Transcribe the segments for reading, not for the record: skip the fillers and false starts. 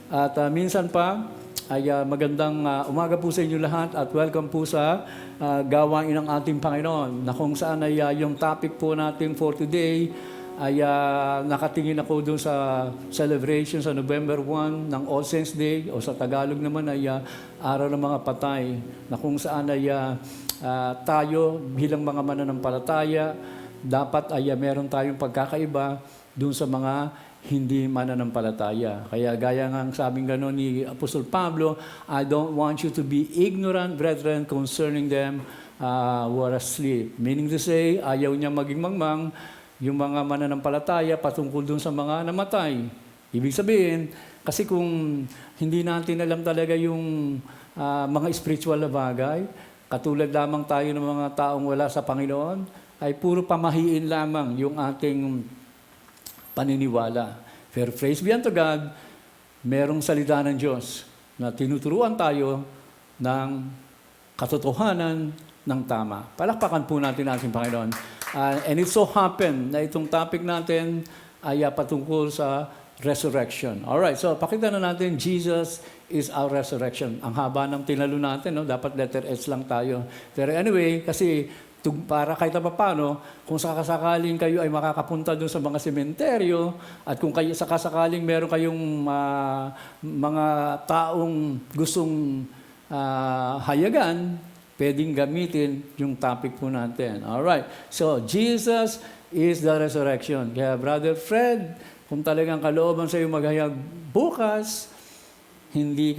At minsan pa ay magandang umaga po sa inyo lahat at welcome po sa gawain ng ating Panginoon na kung saan ay yung topic po natin for today ay nakatingin ako doon sa celebration sa November 1 ng All Saints Day o sa Tagalog naman ay Araw ng mga Patay na kung saan ay tayo bilang mga mananampalataya dapat ay meron tayong pagkakaiba doon sa mga hindi mananampalataya. Kaya gaya nga ang sabing gano'n ni Apostol Pablo, I don't want you to be ignorant, brethren, concerning them who are asleep. Meaning to say, ayaw niya maging mangmang yung mga mananampalataya patungkol dun sa mga namatay. Ibig sabihin, kasi kung hindi natin alam talaga yung mga spiritual na bagay, katulad lamang tayo ng mga taong wala sa Panginoon, ay puro pamahiin lamang yung ating paniniwala. Pero praise be unto God, merong salita ng Diyos na tinuturuan tayo ng katotohanan ng tama. Palakpakan po natin ating Panginoon. And it so happened na itong topic natin ay patungkol sa resurrection. Alright, so pakita na natin, Jesus is our resurrection. Ang haba ng tinalo natin, no? Dapat letter S lang tayo. Pero anyway, kasi para kahit pa paano, kung sakasakaling kayo ay makakapunta doon sa mga sementeryo at kung kayo sakasakaling meron kayong mga taong gustong hayagan, pwedeng gamitin yung topic po natin. Alright, so Jesus is the resurrection. Kaya Brother Fred, kung talagang kalooban sa iyo maghayag bukas, hindi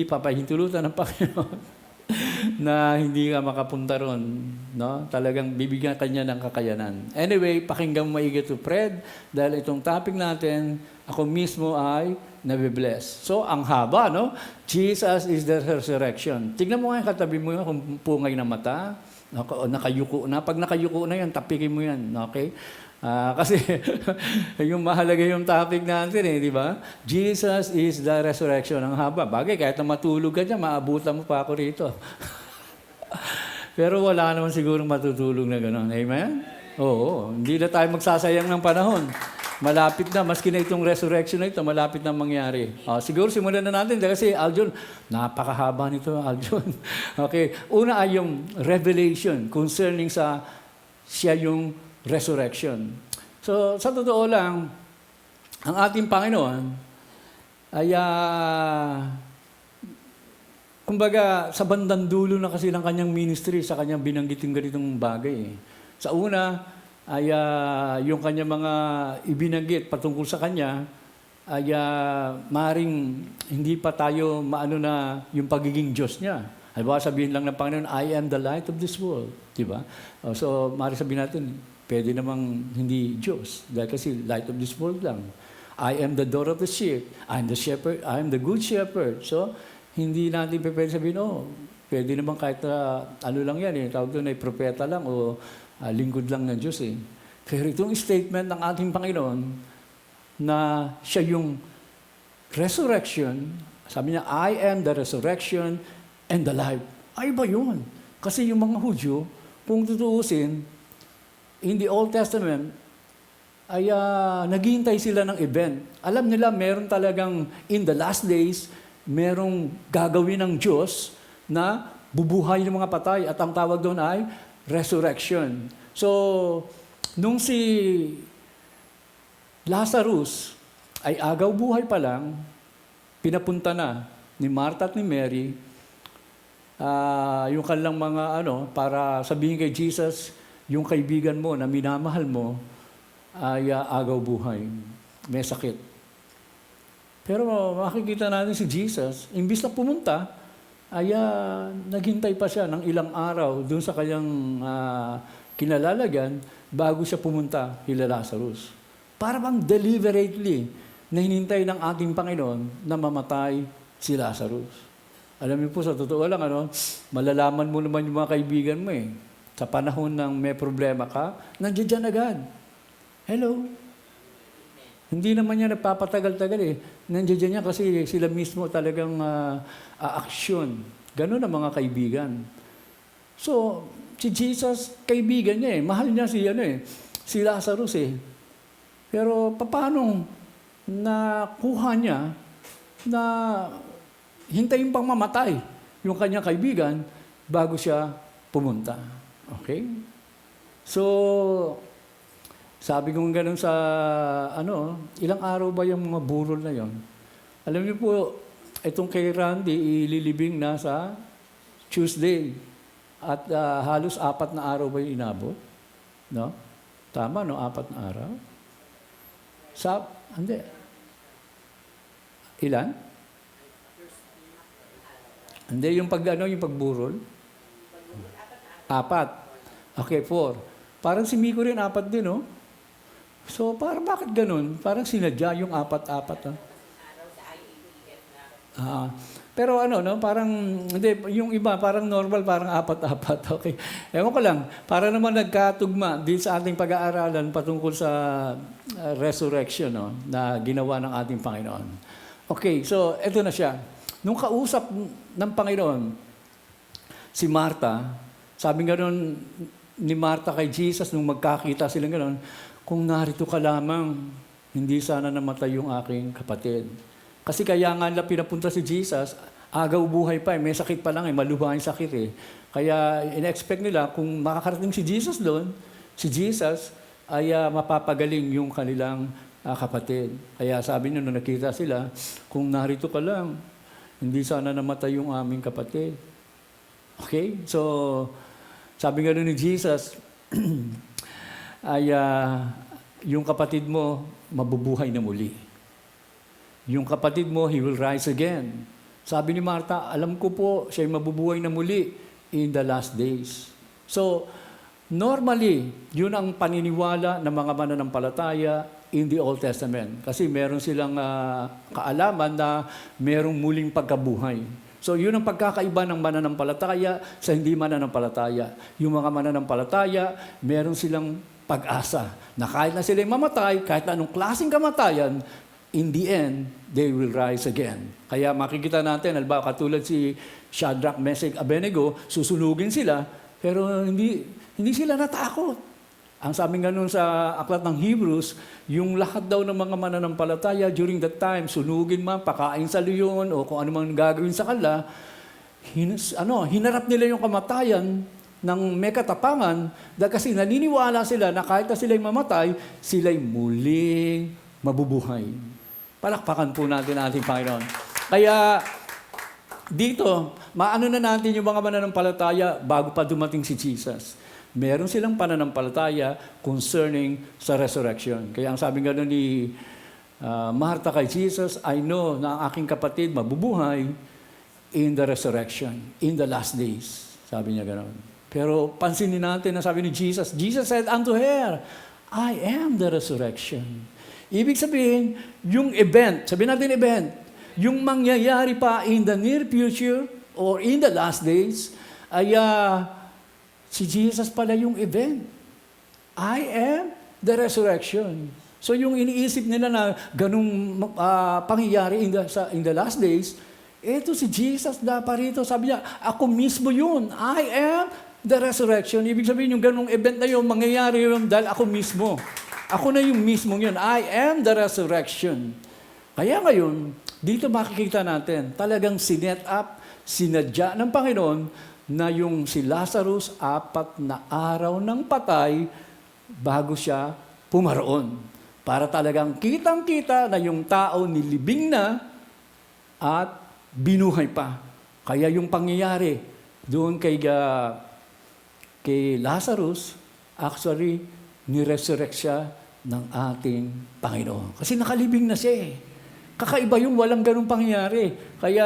papahintulutan ng Panginoon na hindi ka makapunta ron, no? Talagang bibigyan kanya ng kakayanan. Anyway, pakinggan mo maigi to Fred, dahil itong topic natin, ako mismo ay nabibless. So, ang haba, no? Jesus is the resurrection. Tignan mo nga yung katabi mo yun, kung pungay na mata, nakayuko na. Pag nakayuko na yan, tapikin mo yan, okay? Kasi yung mahalaga yung topic natin di ba? Jesus is the resurrection. Ang haba. Bagay, kahit na matulog ka dyan, maabutan mo pa ako rito. Pero wala naman sigurong matutulog na gano'n. Amen? Oo. Hindi na tayo magsasayang ng panahon. Malapit na, maski na itong resurrection na ito, malapit na mangyari. Siguro simulan na natin kasi Aljon, napakahaba nito, Aljon. Okay. Una ay yung revelation concerning sa siya yung resurrection. So, sa totoo lang, ang ating Panginoon ay, kumbaga, sa bandang dulo na kasi ng kanyang ministry, sa kanyang binanggiting ganitong bagay. Sa una, ay yung kanyang mga ibinanggit patungkol sa kanya, ay maring hindi pa tayo maano na yung pagiging Diyos niya. Halimbawa, sabihin lang ng Panginoon, I am the light of this world. Diba? So, maaaring sabihin natin, pwede namang hindi Diyos. Dahil kasi light of this world lang. I am the door of the sheep. I am the shepherd. I am the good shepherd. So, hindi natin pwede sabihin, pwede naman kahit ano lang yan. Tawag doon ay propeta lang o lingkod lang ng Diyos. Pero itong statement ng ating Panginoon na siya yung resurrection, sabi niya, I am the resurrection and the life. Ay ba yun? Kasi yung mga Hudyo, kung tutuusin, in the Old Testament, ay naghihintay sila ng event. Alam nila, meron talagang, in the last days, merong gagawin ng Diyos na bubuhay ng mga patay. At ang tawag doon ay resurrection. So, nung si Lazarus ay agaw buhay pa lang, pinapunta na ni Martha at ni Mary, yung kanilang mga para sabihin kay Jesus, yung kaibigan mo na minamahal mo ay agaw buhay. May sakit. Pero makikita natin si Jesus, imbis na pumunta, ay naghintay pa siya ng ilang araw doon sa kanyang kinalalagan bago siya pumunta kila Lazarus. Para bang deliberately na hinintay ng ating Panginoon na mamatay si Lazarus. Alam niyo po, sa totoo lang, malalaman mo naman yung mga kaibigan mo Sa panahon ng may problema ka, nandiyan dyan agad. Hello? Hindi naman niya nagpapatagal-tagal Nandiyan dyan niya kasi sila mismo talagang aksyon. Ganun ang mga kaibigan. So, si Jesus, kaibigan niya Mahal niya si Lazarus Pero paano nakuha niya na hintayin pang mamatay yung kanyang kaibigan bago siya pumunta. Okay? So, sabi ko gano'n sa, ilang araw ba yung mga burol na yon? Alam niyo po, itong kay Randy, ililibing na sa Tuesday. At halos 4 na araw ba yung inabot? No? Tama, no? 4 na araw? Hindi. Ilan? Hindi, yung pagburol? 4. Okay, 4. Parang si Miko rin 4 din, no? So, bakit ganun? Parang sinadya yung 4-4, pero parang, hindi, yung iba, parang normal, parang 4-4, okay. Ewan ko lang, para naman nagkatugma din sa ating pag-aaralan patungkol sa resurrection, no, na ginawa ng ating Panginoon. Okay, so, eto na siya. Nung kausap ng Panginoon, si Martha, sabi nga nun ni Martha kay Jesus, nung magkakita sila gano'n, kung narito ka lamang, hindi sana namatay yung aking kapatid. Kasi kaya nga nila pinapunta si Jesus, agaw buhay pa, may sakit pa lang, malubha yung sakit . Kaya in-expect nila, kung makakarating si Jesus doon, si Jesus ay mapapagaling yung kanilang kapatid. Kaya sabi nyo, nung nakita sila, kung narito ka lang, hindi sana namatay yung aming kapatid. Okay? So, sabi nga nun ni Jesus, ay yung kapatid mo mabubuhay na muli. Yung kapatid mo, he will rise again. Sabi ni Martha, alam ko po, siya'y mabubuhay na muli in the last days. So, normally, yun ang paniniwala ng mga mananampalataya in the Old Testament. Kasi meron silang kaalaman na merong muling pagkabuhay. So, yun ang pagkakaiba ng mananampalataya sa hindi mananampalataya. Yung mga mananampalataya, meron silang pag-asa na kahit na sila mamatay, kahit na anong klaseng kamatayan, in the end, they will rise again. Kaya makikita natin, halimbawa katulad si Shadrach, Meshach, Abednego, susunugin sila, pero hindi sila natakot. Ang sabi nga nun sa aklat ng Hebrews, yung lahat daw ng mga mananampalataya during that time, sunugin man, pakain sa leon, o kung ano man gagawin sa kanila, hinarap nila yung kamatayan ng may katapangan, dahil kasi naniniwala sila na kahit na sila'y mamatay, sila'y muling mabubuhay. Palakpakan po natin ating Panginoon. Kaya dito, maano na natin yung mga mananampalataya bago pa dumating si Jesus. Meron silang pananampalataya concerning sa resurrection. Kaya ang sabi nga ni Martha kay Jesus, I know na ang aking kapatid mabubuhay in the resurrection, in the last days. Sabi niya gano'n. Pero pansinin natin na sabi ni Jesus, Jesus said unto her, I am the resurrection. Ibig sabihin, yung event, sabihin natin event, yung mangyayari pa in the near future or in the last days, ay si Jesus pala yung event. I am the resurrection. So yung iniisip nila na ganung pangyayari in the last days, eto si Jesus na parito, sabi niya, ako mismo yun. I am the resurrection. Ibig sabihin yung ganung event na yun, mangyayari yun dahil ako mismo. Ako na yung mismo yun. I am the resurrection. Kaya ngayon, dito makikita natin, talagang sinet up, sinadya ng Panginoon na yung si Lazarus 4 na araw ng patay bago siya pumaroon. Para talagang kitang-kita na yung tao nilibing na at binuhay pa. Kaya yung pangyayari doon kay Lazarus, actually, ni-resurrect siya ng ating Panginoon. Kasi nakalibing na siya . Kakaiba yung walang ganung pangyayari. Kaya,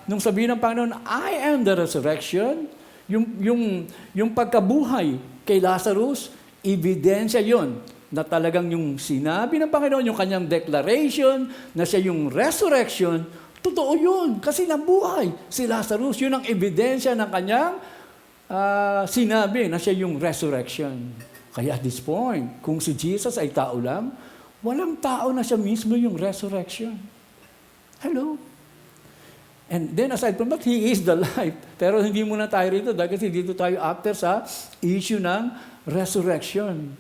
nung sabihin ng Panginoon, I am the resurrection, yung pagkabuhay kay Lazarus, ebidensya yon na talagang yung sinabi ng Panginoon, yung kanyang declaration, na siya yung resurrection, totoo yun. Kasi nabuhay si Lazarus. Yun ang ebidensya ng kanyang sinabi na siya yung resurrection. Kaya at this point, kung si Jesus ay tao lang, walang tao na siya mismo yung resurrection. Hello? And then aside from that, He is the life. Pero hindi muna tayo rito dahil kasi dito tayo after sa issue ng resurrection.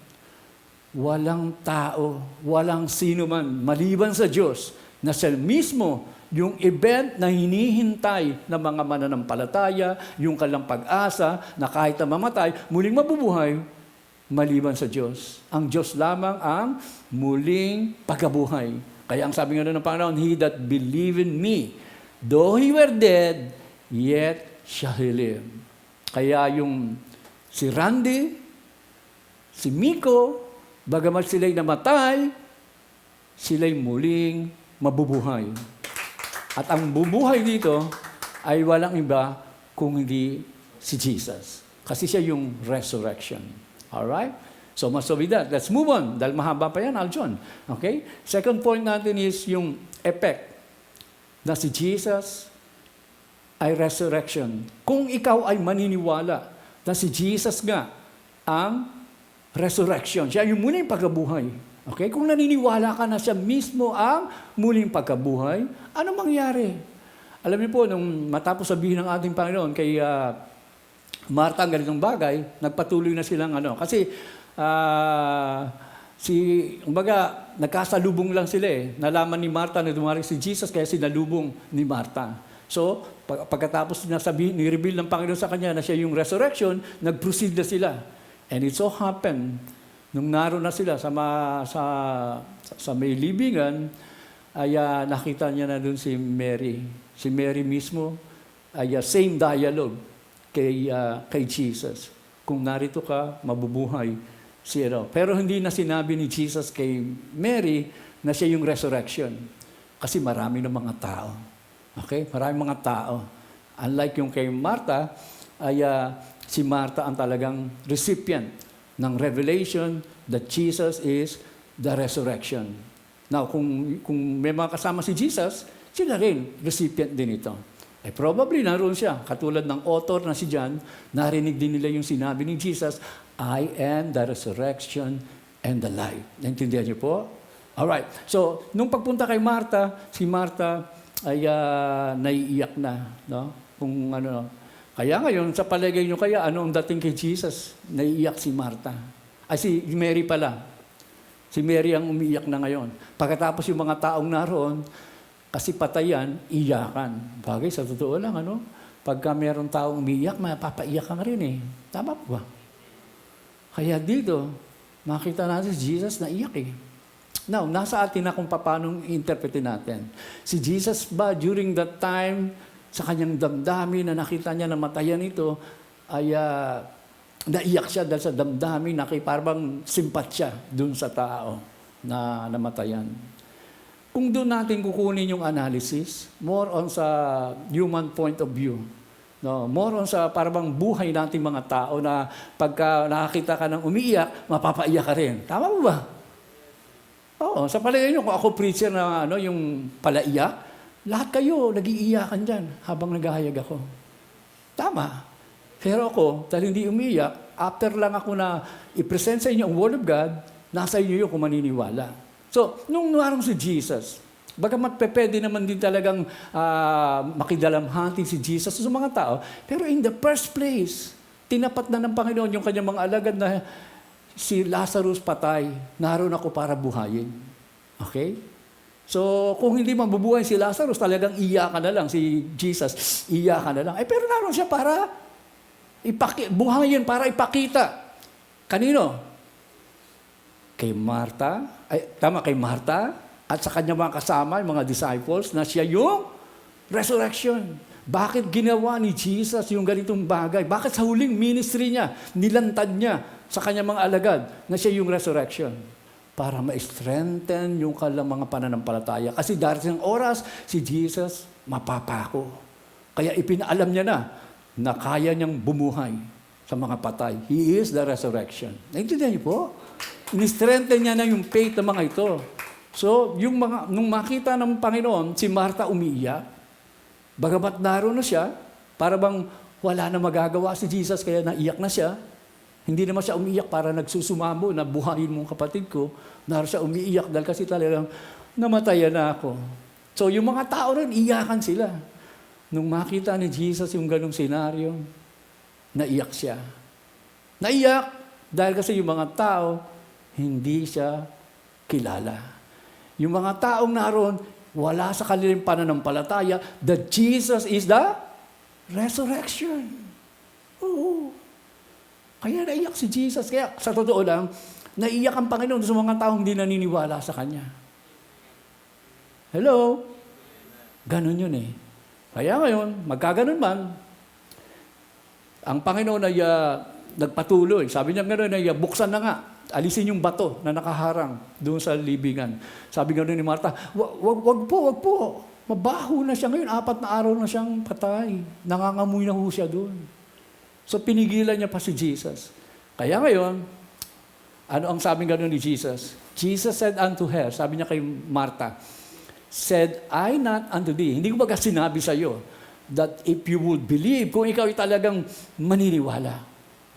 Walang tao, walang sino man, maliban sa Diyos, na siya mismo yung event na hinihintay ng mga mananampalataya, yung kanilang pag-asa na kahit na mamatay, muling mabubuhay maliban sa Diyos. Ang Diyos lamang ang muling pagkabuhay. Kaya ang sabi nga ng Panginoon, "He that believe in me, though he were dead, yet shall he live." Kaya yung si Randy, si Miko, bagamat sila'y namatay, sila'y muling mabubuhay. At ang bubuhay dito ay walang iba kung hindi si Jesus. Kasi siya yung resurrection. Alright? So, must with that. Let's move on. Dahil mahaba pa yan, Aljon. Okay? Second point natin is yung effect na si Jesus ay resurrection. Kung ikaw ay maniniwala na si Jesus nga ang resurrection, siya yung muling pagkabuhay. Okay? Kung naniniwala ka na siya mismo ang muling pagkabuhay, ano mangyari? Alam niyo po, nung matapos sabihin ng ating Panginoon kay Martha ang ganitong bagay, nagpatuloy na silang kasi kumbaga, nagkasalubong lang sila eh. Nalaman ni Martha na dumarating si Jesus, kaya sinalubong ni Martha. So, pagkatapos ni-reveal ng Panginoon sa kanya na siya yung resurrection, nag-proceed na sila. And it so happened, nung naroon na sila sa may libingan, ay nakita niya na doon si Mary. Si Mary mismo ay same dialogue kay Jesus. Kung narito ka, mabubuhay siya. Pero hindi na sinabi ni Jesus kay Mary na siya yung resurrection. Kasi marami ng mga tao. Okay? Maraming mga tao. Unlike yung kay Martha, ay si Martha ang talagang recipient ng revelation that Jesus is the resurrection. Now, kung may mga kasama si Jesus, sila rin recipient din ito. Probably naroon siya. Katulad ng author na si John, narinig din nila yung sinabi ni Jesus, "I am the resurrection and the life." Naintindihan niyo po? Alright. So, nung pagpunta kay Martha, si Martha ay naiiyak na. No? Kaya ngayon, sa palagay nyo kaya, ano ang dating kay Jesus? Naiiyak si Martha. Si Mary pala. Si Mary ang umiiyak na ngayon. Pagkatapos yung mga taong naroon, kasi patayan, iyakan. Bagay, sa totoo lang, pagka mayroong taong umiiyak, mapapaiyak ka rin eh. Tama po ba? Kaya dito, makita natin si Jesus na iyak eh. Now, nasa atin na kung paano interpretin natin. Si Jesus ba, during that time, sa kanyang damdamin na nakita niya na matayan ito, ay naiyak siya dahil sa damdamin na parang simpatsya dun sa tao na namatayan. Kung doon natin kukunin yung analysis, more on sa human point of view, more on sa parang buhay nating mga tao na pagka nakakita ka ng umiiyak, mapapaiyak ka rin. Tama mo ba? Oo, sa palagay nyo, kung ako preacher na yung palaiyak, lahat kayo nag-iiyakan dyan habang naghahayag ako. Tama. Pero ako, dahil hindi umiiyak, after lang ako na i-present sa inyo ang Word of God, nasa inyo yun kung maniniwala. So, nung narong si Jesus, bagamat pwede naman din talagang makidalamhati si Jesus sa mga tao, pero in the first place, tinapat na ng Panginoon yung kanyang mga alagad na si Lazarus patay, naroon ako para buhayin. Okay? So, kung hindi mabubuhay si Lazarus, talagang iyakan na lang. Si Jesus, iyakan na lang. Pero naroon siya para buhayin, para ipakita. Kanino? Kay Martha. Kay Martha. At sa kanya mga kasama, yung mga disciples, na siya yung resurrection. Bakit ginawa ni Jesus yung ganitong bagay? Bakit sa huling ministry niya, nilantad niya sa kanya mga alagad na siya yung resurrection? Para ma-strengthen yung kanilang mga pananampalataya. Kasi darating ang oras, si Jesus mapapako. Kaya ipinaalam niya na kaya niyang bumuhay sa mga patay. He is the resurrection. Naintindihan niyo po? Ini-strengthen niya na yung faith ng mga ito. So, nung makita ng Panginoon, si Martha umiiyak, bagamat naroon na siya, para bang wala na magagawa si Jesus, kaya naiyak na siya. Hindi naman siya umiiyak para nagsusumamo na buhayin mong kapatid ko. Naroon siya umiiyak dahil kasi talagang namatayan na ako. So yung mga tao rin, iyakan sila. Nung makita ni Jesus yung ganong senaryo, naiyak siya. Naiyak dahil kasi yung mga tao, hindi siya kilala. Yung mga taong naroon, Wala sa kanilang pananampalataya that Jesus is the resurrection. Oo. Kaya naiyak si Jesus. Kaya sa totoo lang, naiyak ang Panginoon sa mga taong hindi naniniwala sa Kanya. Hello? Ganon yun eh. Kaya ngayon, magkaganon man, ang Panginoon ay nagpatuloy. Sabi niya gano'n ay buksan na nga. Alisin yung bato na nakaharang doon sa libingan. Sabi gano'n ni Martha, wag po. Mabaho na siya ngayon. 4 na araw na siyang patay. Nangangamoy na ho siya doon. So pinigilan niya pa si Jesus. Kaya ngayon, ano ang sabi gano'n ni Jesus? Jesus said unto her, sabi niya kay Martha, said I not unto thee, hindi ko ba sinabi sa iyo, that if you would believe, kung ikaw ay talagang maniniwala,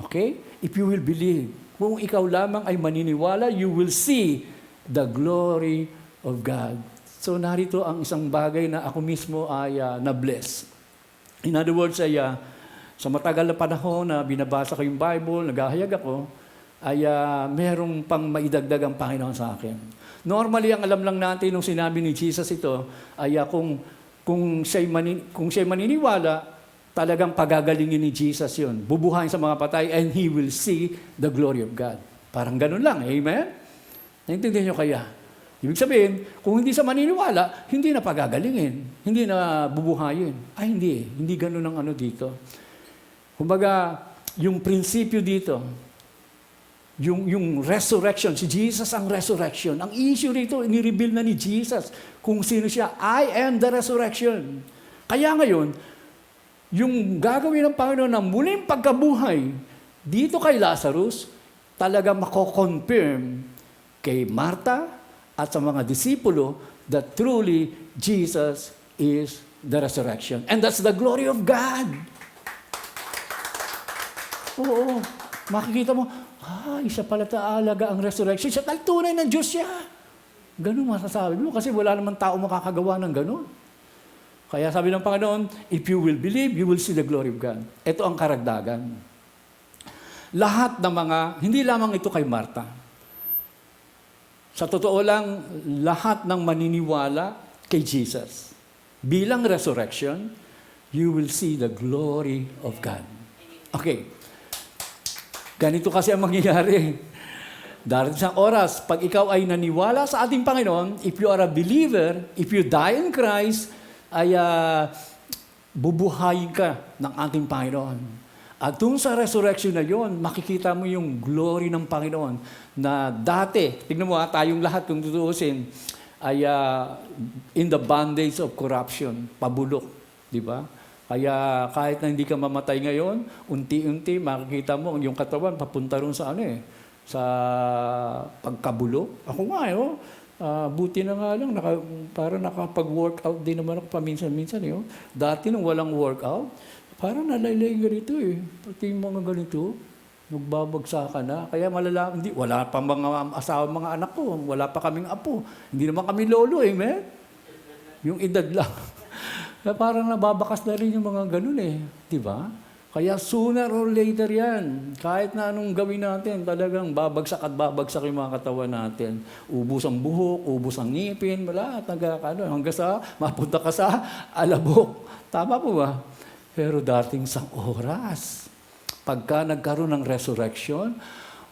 okay? If you will believe, kung ikaw lamang ay maniniwala, you will see the glory of God. So narito ang isang bagay na ako mismo ay na-bless. In other words, ay sa matagal na panahon na binabasa ko yung Bible, naghahayag ako, ay merong pang maidagdag ang Panginoon sa akin. Normally, ang alam lang natin nung sinabi ni Jesus ito, ay kung siya'y maniniwala, talagang pagagalingin ni Jesus yun. Bubuhayin sa mga patay and He will see the glory of God. Parang ganun lang. Amen? Naintindihan nyo kaya? Ibig sabihin, kung hindi sa maniniwala, hindi na pagagalingin. Hindi na bubuhayin. Ay, hindi. Hindi ganun ang dito. Kumbaga, yung prinsipyo dito, yung resurrection, si Jesus ang resurrection. Ang issue rito, ni-reveal na ni Jesus kung sino siya. I am the resurrection. Kaya ngayon, yung gagawin ng Panginoon na muling pagkabuhay dito kay Lazarus, talaga mako-confirm kay Martha at sa mga disipulo that truly Jesus is the resurrection. And that's the glory of God. Oo, makikita mo, siya pala talaga ang resurrection. Siya tunay ng Diyos siya. Ganun masasabi mo kasi wala naman tao makakagawa ng ganun. Kaya sabi ng Panginoon, if you will believe, you will see the glory of God. Ito ang karagdagan. Lahat ng mga, hindi lamang ito kay Martha. Sa totoo lang, lahat ng maniniwala kay Jesus, bilang resurrection, you will see the glory of God. Okay. Ganito kasi ang mangyayari. Darating sa oras, pag ikaw ay naniwala sa ating Panginoon, if you are a believer, if you die in Christ, ay bubuhayin ka ng ating Panginoon. At dun sa resurrection na yon, makikita mo yung glory ng Panginoon na dati, tignan mo tayong lahat kung tutuusin, ay in the bondage of corruption, pabulok, di ba? Kaya kahit na hindi ka mamatay ngayon, unti-unti makikita mo yung katawan papunta ron sa sa pagkabulok. Ako nga buti na nga lang, parang nakapag-workout din naman ako paminsan-minsan. Dati nung walang workout, parang nalaylay ganito Pati yung mga ganito, nagbabagsakan na. Kaya malala, wala pa mga asawa, mga anak ko, wala pa kaming apo. Hindi naman kami lolo, man. Yung edad lang. Parang nababakas na rin yung mga ganun di ba? Kaya sooner or later yan, kahit na anong gawin natin, talagang babagsak at babagsak yung mga katawan natin. Ubus ang buhok, ubus ang ngipin, wala, hanggang sa mapunta ka sa alabok. Tama po ba? Pero dating sa oras, pagka nagkaroon ng resurrection,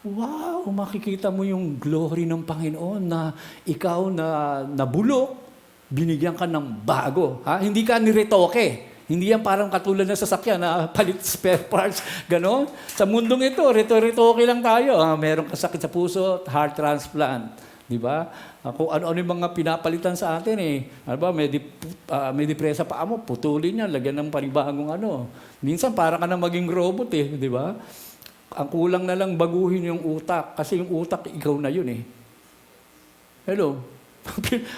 wow, makikita mo yung glory ng Panginoon na ikaw na nabulok, binigyan ka ng bago. Hindi ka niretoke. Hindi yan parang katulad ng sasakyan na palit spare parts. Ganon. Sa mundong ito, retoke lang tayo. Meron ka sakit sa puso, heart transplant. Di ba? Kung ano-ano yung mga pinapalitan sa atin Ano ba, may depresa pa mo, putulin yan, lagyan ng panibagong Minsan para ka na maging robot di ba? Ang kulang na lang baguhin yung utak. Kasi yung utak, ikaw na yun Hello?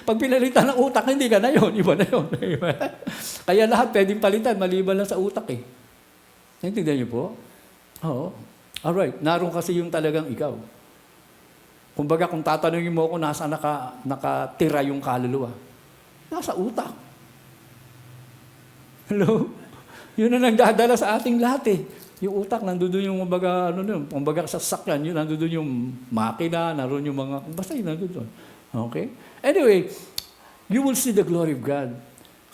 Pag pinalitan ng utak, hindi ka na yun. Iba na yun. Kaya lahat pwedeng palitan, maliban lang sa utak Naintindihan niyo po? Oo. Alright. Naroon kasi yung talagang ikaw. Kumbaga, kung tatanungin mo ako, nasa nakatira yung kaluluwa? Nasa utak. Hello? Yun ang nagdadala sa ating lahat Yung utak, nandoon yung kumbaga sa sakyan, yun, nandoon yung makina, naroon yung mga, basta yun nandoon. Okay? Anyway, you will see the glory of God.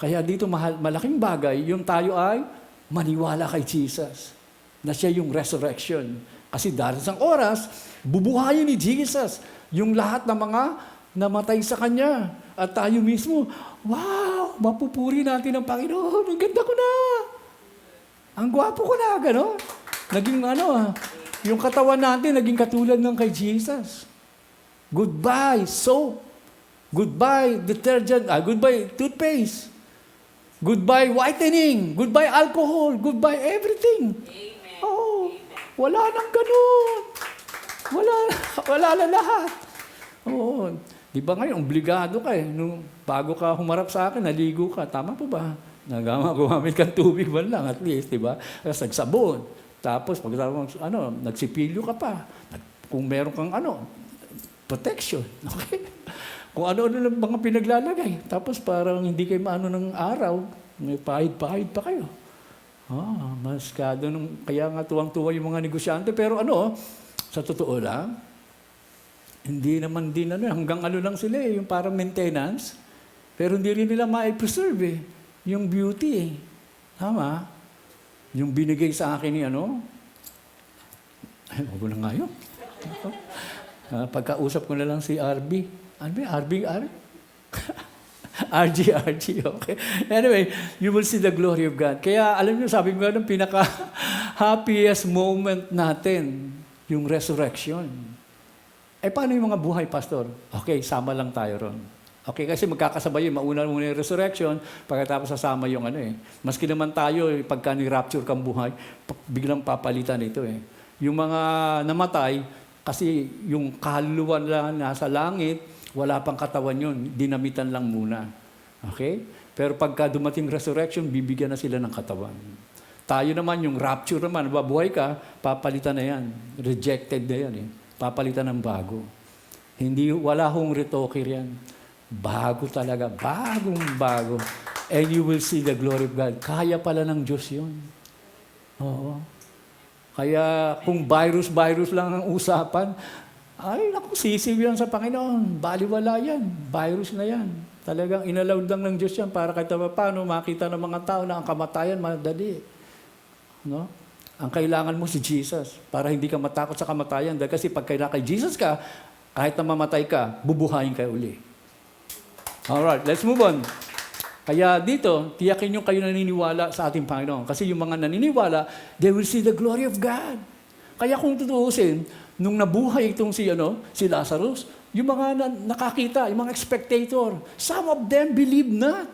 Kaya dito malaking bagay, yung tayo ay maniwala kay Jesus na siya yung resurrection. Kasi darating ang oras, bubuhayin ni Jesus yung lahat ng mga namatay sa Kanya. At tayo mismo, wow, mapupuri natin ang Panginoon. Ang ganda ko na. Ang gwapo ko na, gano'n. Naging yung katawan natin, naging katulad ng kay Jesus. Goodbye soap. Goodbye detergent. Goodbye toothpaste. Goodbye whitening. Goodbye alcohol. Goodbye everything. Amen. Oh, wala nang ganun. Wala na lahat. Oo. Di ba ngayon, obligado ka bago ka humarap sa akin, naligo ka. Tama po ba? Gumamit kang tubig man lang at least, di ba? Tapos nagsabon. Tapos pagkatapos, nagsipilyo ka pa. Kung meron kang protection. Okay? Kung ano-ano lang mga pinaglalagay. Tapos parang hindi kayo maano ng araw, may pahid-pahid pa kayo. Maskado kaya nga tuwang-tuwa yung mga negosyante. Pero sa totoo lang, hindi naman din hanggang lang sila yung parang maintenance. Pero hindi rin nila ma-preserve yung beauty Tama? Yung binigay sa akin ni ay, wag na nga yun. Pagkausap ko na lang si RB. Ano ba? RB? RG, okay. Anyway, you will see the glory of God. Kaya alam niyo, sabi ko ng pinaka-happiest moment natin, yung resurrection. Paano yung mga buhay, Pastor? Okay, sama lang tayo ron. Okay, kasi magkakasabay yun. Mauna muna yung resurrection, pagkatapos sasama yung Maski naman tayo, pagka ni-rapture kang buhay, biglang papalitan ito Yung mga namatay, kasi yung kaluluwa lang nasa langit, wala pang katawan yun. Dinamitan lang muna. Okay? Pero pagka dumating resurrection, bibigyan na sila ng katawan. Tayo naman, yung rapture naman, babuhay ka, papalitan na yan. Rejected na yan Papalitan ng bago. Wala hong retoker yan. Bago talaga. Bagong-bago. And you will see the glory of God. Kaya pala ng Diyos yun. Oo. Kaya kung virus lang ang usapan, ay, naku, sisiw yan sa Panginoon. Baliwala yan. Virus na yan. Talagang inallowed lang ng Diyos yan para kahit paano makita ng mga tao na ang kamatayan madali. No? Ang kailangan mo si Jesus para hindi ka matakot sa kamatayan. Dahil kasi pag kay Jesus ka, kahit na mamatay ka, bubuhayin ka uli. Alright, let's move on. Kaya dito, tiyakin nyo kayo naniniwala sa ating Panginoon. Kasi yung mga naniniwala, they will see the glory of God. Kaya kung tutuusin, nung nabuhay itong si Lazarus, yung mga nakakita, yung mga spectator, some of them believe not.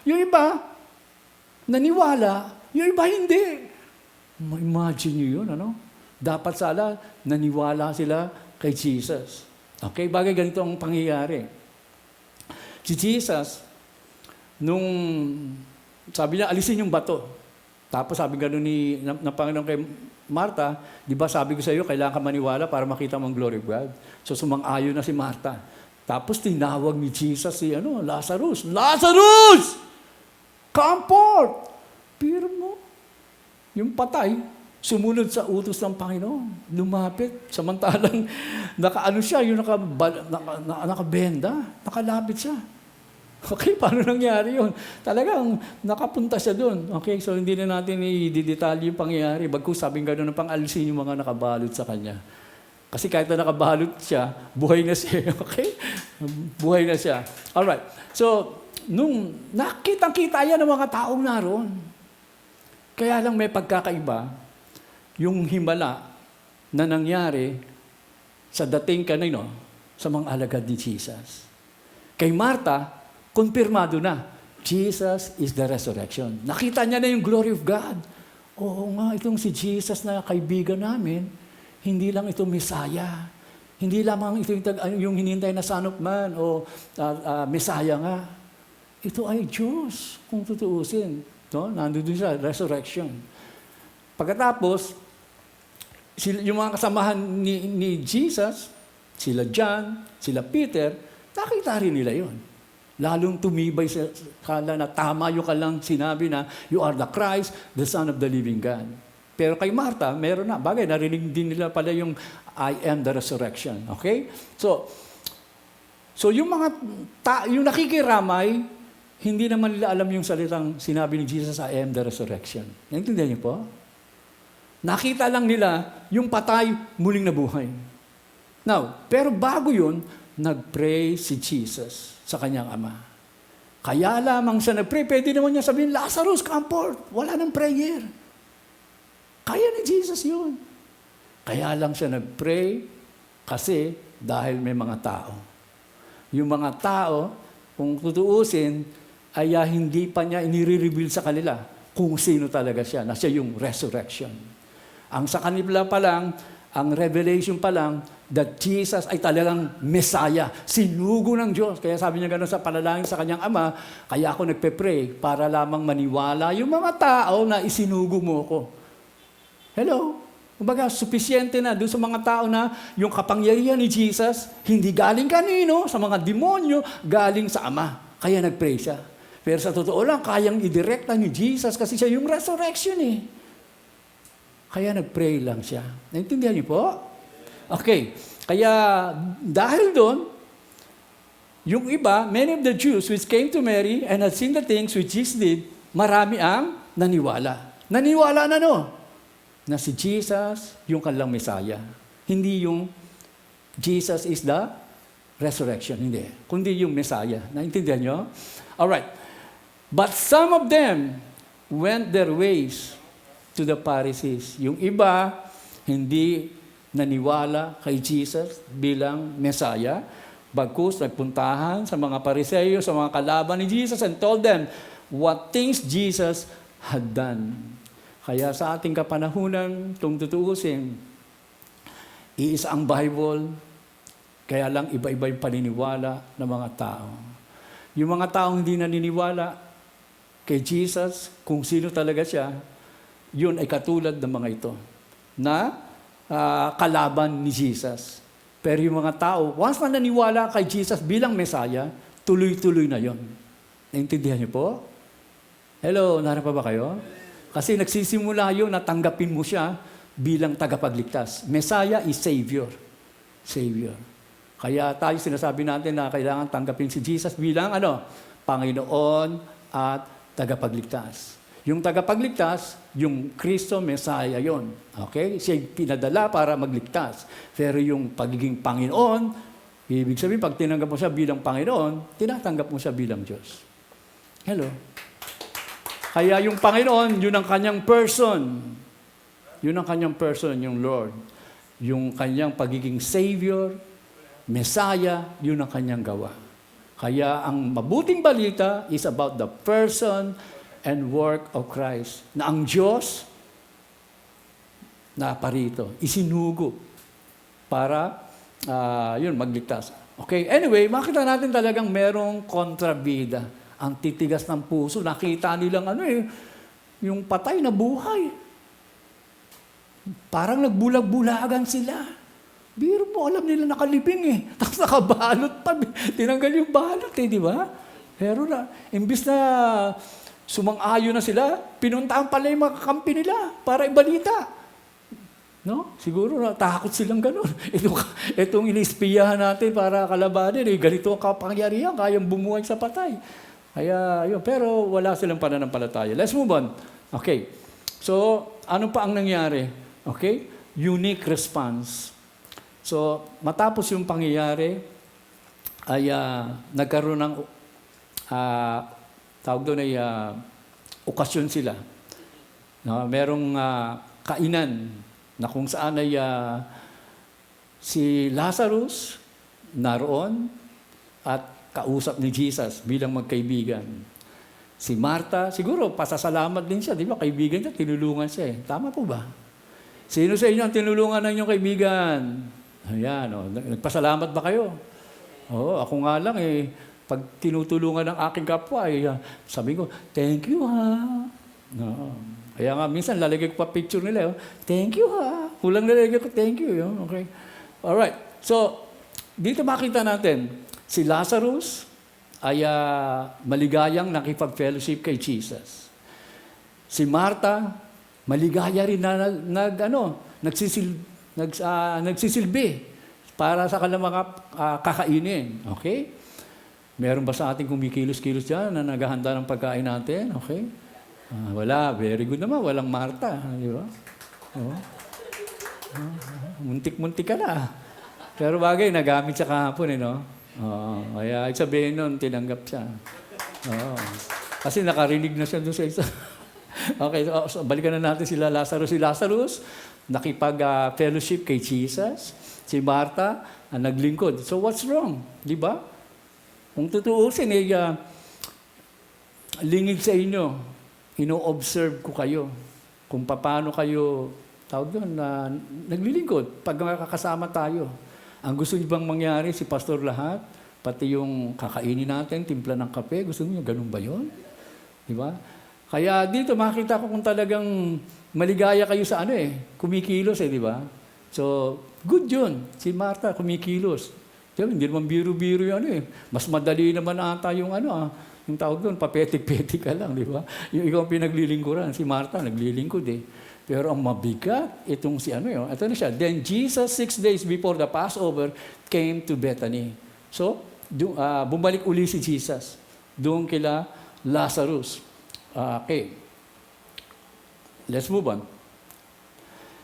Yung iba, naniwala, yung iba hindi. Imagine nyo yun, Dapat sala, naniwala sila kay Jesus. Okay, bagay ganito ang pangyayari. Si Jesus, nung sabi niya, alisin yung bato. Tapos sabi gano'n ng Panginoon kay Martha, di ba sabi ko sa iyo, kailangan ka maniwala para makita mong glory of God. So sumang-ayon na si Martha. Tapos tinawag ni Jesus si Lazarus. Lazarus! Come forth! Pero mo, yung patay, sumunod sa utos ng Panginoon. Lumapit. Samantalang nakaano siya, yung nakabenda, nakalapit siya. Okay, paano nangyari yun? Talagang nakapunta siya doon. Okay, so hindi na natin i-detalye yung pangyayari. Bagkus sabing gano'n na pang-alisin yung mga nakabalot sa kanya. Kasi kahit na nakabalot siya, buhay na siya. Okay? Buhay na siya. Alright. So, nung nakitang-kita yan ng mga taong naroon, kaya lang may pagkakaiba, yung himala na nangyari sa dating kanino, sa mga alagad ni Jesus. Kay Martha, kumpirmado na, Jesus is the resurrection. Nakita niya na yung glory of God. Oo nga, itong si Jesus na kaibigan namin, hindi lang ito Messiah. Hindi lamang ito yung hinintay na Son of Man o Messiah nga. Ito ay Diyos, kung tutuusin. No? Nandun siya, resurrection. Pagkatapos, yung mga kasamahan ni Jesus, sila John, sila Peter, nakita rin nila yon. Lalong tumibay sa kala na tama yung kalang sinabi na, you are the Christ, the Son of the living God. Pero kay Martha, meron na. Bagay, narinig din nila pala yung I am the resurrection. Okay? So So yung yung nakikiramay, hindi naman nila alam yung salitang sinabi ni Jesus, I am the resurrection. Naintindihan niyo po? Nakita lang nila yung patay muling nabuhay. Now, pero bago yun, nag-pray si Jesus sa kanyang ama. Kaya lamang siya nag-pray, pwede naman niya sabihin, Lazarus, come forth. Wala nang prayer. Kaya ni Jesus yun. Kaya lang siya nag-pray kasi dahil may mga tao. Yung mga tao, kung tutuusin, ay hindi pa niya inire-reveal sa kanila kung sino talaga siya, na siya yung resurrection. Ang sa kanila pa lang, ang revelation pa lang, that Jesus ay talagang Messiah, sinugo ng Diyos. Kaya sabi niya gano'n sa panalangin sa kanyang ama, kaya ako nagpe-pray para lamang maniwala yung mga tao na isinugo mo ko. Hello? Kumbaga, sufisyente na doon sa mga tao na yung kapangyarihan ni Jesus, hindi galing kanino, sa mga demonyo, galing sa ama. Kaya nag-pray siya. Pero sa totoo lang, kayang idirekta ni Jesus kasi siya yung resurrection eh. Kaya nag-pray lang siya. Naintindihan niyo po? Okay. Kaya dahil doon, yung iba, many of the Jews which came to Mary and had seen the things which Jesus did, marami ang naniwala. Naniwala na no? Na si Jesus yung kanilang Messiah. Hindi yung Jesus is the resurrection. Hindi. Kundi yung Messiah. Naintindihan niyo? Alright. But some of them went their ways to the Pharisees. Yung iba, hindi naniwala kay Jesus bilang Messiah. Bagkus, nagpuntahan sa mga Pariseyo, sa mga kalaban ni Jesus and told them what things Jesus had done. Kaya sa ating kapanahunan, kung tutuusin, iisa ang Bible, kaya lang iba-iba yung paniniwala ng mga tao. Yung mga taong hindi naniniwala kay Jesus, kung sino talaga siya, yun ay katulad ng mga ito na kalaban ni Jesus. Pero yung mga tao, once na naniwala kay Jesus bilang Messiah, tuloy-tuloy na yon. Naintindihan niyo po? Hello, naroon pa ba kayo? Kasi nagsisimula yun na tanggapin mo siya bilang tagapagligtas. Messiah is Savior. Savior. Kaya tayo sinasabi natin na kailangan tanggapin si Jesus bilang Panginoon at tagapagligtas. Yung tagapagligtas, yung Kristo Messiah yon. Okay? Siya pinadala para magligtas. Pero yung pagiging Panginoon, ibig sabihin, pag tinanggap mo siya bilang Panginoon, tinatanggap mo siya bilang Diyos. Hello? Kaya yung Panginoon, yun ang kanyang person. Yun ang kanyang person, yung Lord. Yung kanyang pagiging Savior, Messiah, yun ang kanyang gawa. Kaya ang mabuting balita is about the person and work of Christ. Na ang Diyos na parito, isinugo para magligtas. Okay, anyway, makita natin talagang merong kontrabida. Ang titigas ng puso, nakita nilang yung patay na buhay. Parang nagbulag-bulagan sila. Biro po, alam nila nakalibing Tapos nakabalot pa. Tinanggal yung balot di ba? Pero imbis na sumang-ayo na sila, pinuntaan pala yung mga kakampi nila para ibalita. No? Siguro takot silang ganun. Itong inispiyahan natin para kalabanin, ganito ang kapangyarihan, kayang bumuhay sa patay. Kaya, pero wala silang pananampalataya. Let's move on. Okay. So, ano pa ang nangyari? Okay? Unique response. So, matapos yung pangyayari, ay nagkaroon ng tawag doon ay okasyon sila. Merong kainan na kung saan ay si Lazarus naroon at kausap ni Jesus bilang magkaibigan. Si Marta, siguro pasasalamat din siya, di ba? Kaibigan niya, tinulungan siya Tama po ba? Sino sa inyo ang tinulungan ng inyong kaibigan? Ayan, nagpasalamat ba kayo? Oo, ako nga lang pag tinutulungan ng aking kapwa, sabi ko, thank you No. Kaya nga, minsan lalagay ko pa picture nila, thank you Kulang lalagay ko, thank you. Okay. Alright. So, dito makita natin, si Lazarus ay maligayang nakipag-fellowship kay Jesus. Si Marta, maligaya rin na nagsisilbi para sa kanilang mga kakainin. Okay? Meron ba sa ating kumikilos-kilos dyan na naghahanda ng pagkain natin? Okay? Wala. Very good naman. Walang Marta. Di ba? Oh. Muntik-muntik ka na. Pero bagay, nagamit siya kahapon, no? Kaya sabihin nun, tinanggap siya. Kasi nakarinig na siya doon sa isa. Okay, so balikan na natin sila Lazarus. Si Lazarus, nakipag-fellowship kay Jesus. Si Martha, naglingkod. So what's wrong? Di ba? Kung tutuusin, lingid sa inyo, ino-observe ko kayo kung paano kayo, tawag doon, naglilingkod pag makakasama tayo. Ang gusto niyo bang mangyari si Pastor lahat, pati yung kakainin natin, timpla ng kape, gusto niyo ganun ba yun? Di ba? Kaya dito makita ko kung talagang maligaya kayo sa kumikilos di ba? So, good yun. Si Martha, kumikilos. Hindi naman biro-biro yun Mas madali naman ata yung yung tawag doon, papetik-petik ka lang, di ba? Yung ikaw pinaglilingkuran, si Martha naglilingkod Pero ang mabigat, itong si ito na siya. Then Jesus, 6 days before the Passover, came to Bethany. So, bumalik uli si Jesus. Doon kila Lazarus. Okay. Let's move on.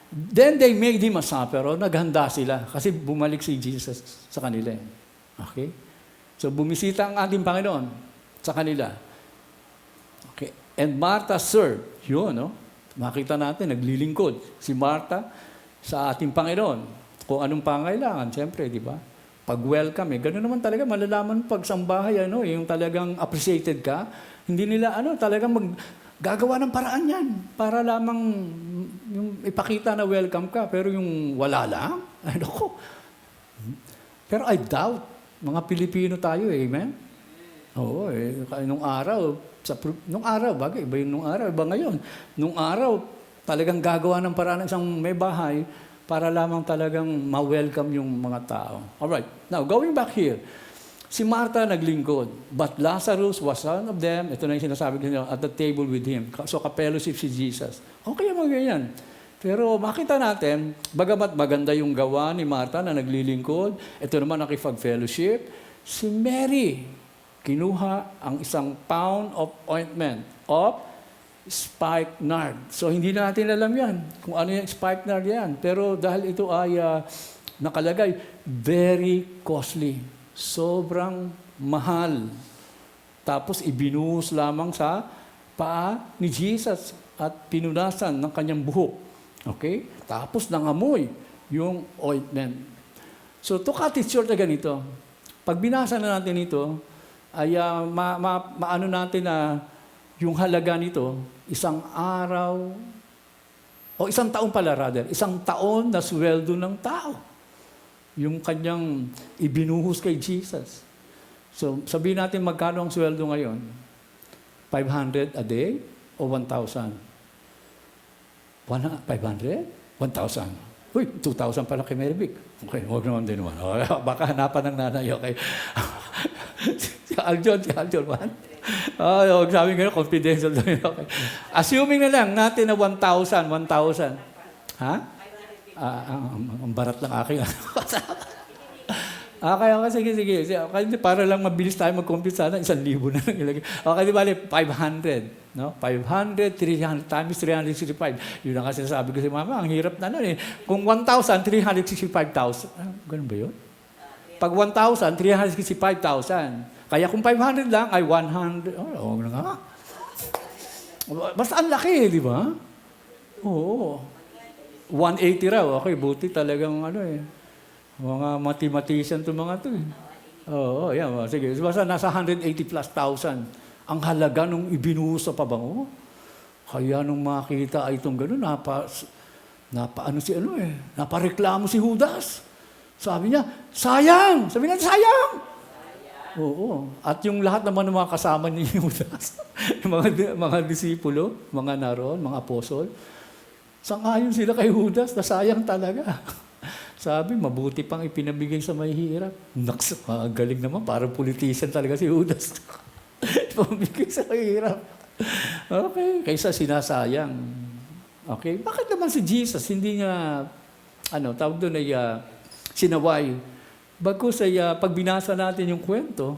Then they made him a supper. Naghanda sila kasi bumalik si Jesus sa kanila. Okay? So, bumisita ang ating Panginoon sa kanila. Okay. And Martha served. Yun, makita natin, naglilingkod si Martha sa ating Panginoon. Kung anong pangailangan, siyempre, di ba? Pag-welcome, gano'n naman talaga, malalaman pag sambahay, yung talagang appreciated ka, hindi nila, talagang gagawa ng paraan yan para lamang yung ipakita na welcome ka. Pero yung wala lang, ko. Pero I doubt, mga Pilipino tayo, amen? Oo, nung araw, bagay, iba yung nung araw, iba ngayon. Nung araw, talagang gagawa ng paraan ng isang may bahay para lamang talagang ma-welcome yung mga tao. Alright, now going back here, si Martha naglingkod, but Lazarus was one of them. Ito na yung sinasabi ko at the table with him. So, ka-fellowship si Jesus. Okay mga ganyan. Pero makita natin, bagamat maganda yung gawa ni Martha na naglilingkod, ito naman nakipag-fellowship, si Mary, kinuha ang 1 pound of ointment of spikenard. So, hindi natin alam yan kung ano yung spikenard yan. Pero dahil ito ay nakalagay, very costly. Sobrang mahal. Tapos, ibinuhos lamang sa paa ni Jesus at pinunasan ng kanyang buhok. Okay? Tapos, nangamoy yung ointment. So, to cut it short na ganito, pag binasa na natin ito, ay maano natin na yung halaga nito, 1 araw, o 1 taon pala rather, 1 taon na sweldo ng tao. Yung kanyang ibinuhos kay Jesus. So, sabihin natin magkano ang sweldo ngayon? 500 a day o 1,000? 500? 1,000. Uy, 2,000 pala kay Mary Vic. Okay, huwag naman din naman. Okay, baka hanapan ng nanay, okay? Si Aljon, man. Huwag sabi nga, confidential daw yun. Okay. Assuming na lang natin na 1,000. Ha? Ang barat lang aking. Sige. Para lang mabilis tayo mag-compute sana, 1,000 na lang ilagay. Okay, di bali, 500. No? 500, 300 times 365. Yun ang kasi sabi ko si Mama, ang hirap na nun Kung 1,000, 365,000. Ganun ba yun? Pag 1,000, 365,000. Kaya kung 500 lang, ay 100. Oo na nga. Basta ang laki, di ba? Oo. 180 raw. Okay, buti talagang mga mathematician to mga to Oo, yan. Sige. Basta nasa 180 plus thousand ang halaga nung ibinuhos sa pabango. Kaya nung makita ay itong gano'n, napareklamo si Judas. Sabi niya, sayang! Sabi niya, sayang! Oo. At yung lahat naman ng mga kasama ni Judas, mga disipulo, mga naroon, mga apostol, sang-ayon sila kay Judas na sayang talaga. Sabi, mabuti pang ipinabigay sa may hirap. Naks, galing naman, parang politician talaga si Judas. Ipamigay sa may hirap. Okay, kaysa sinasayang. Okay, bakit naman si Jesus, hindi niya, tawag doon ay sinaway Bagkus ay pag binasa natin yung kwento,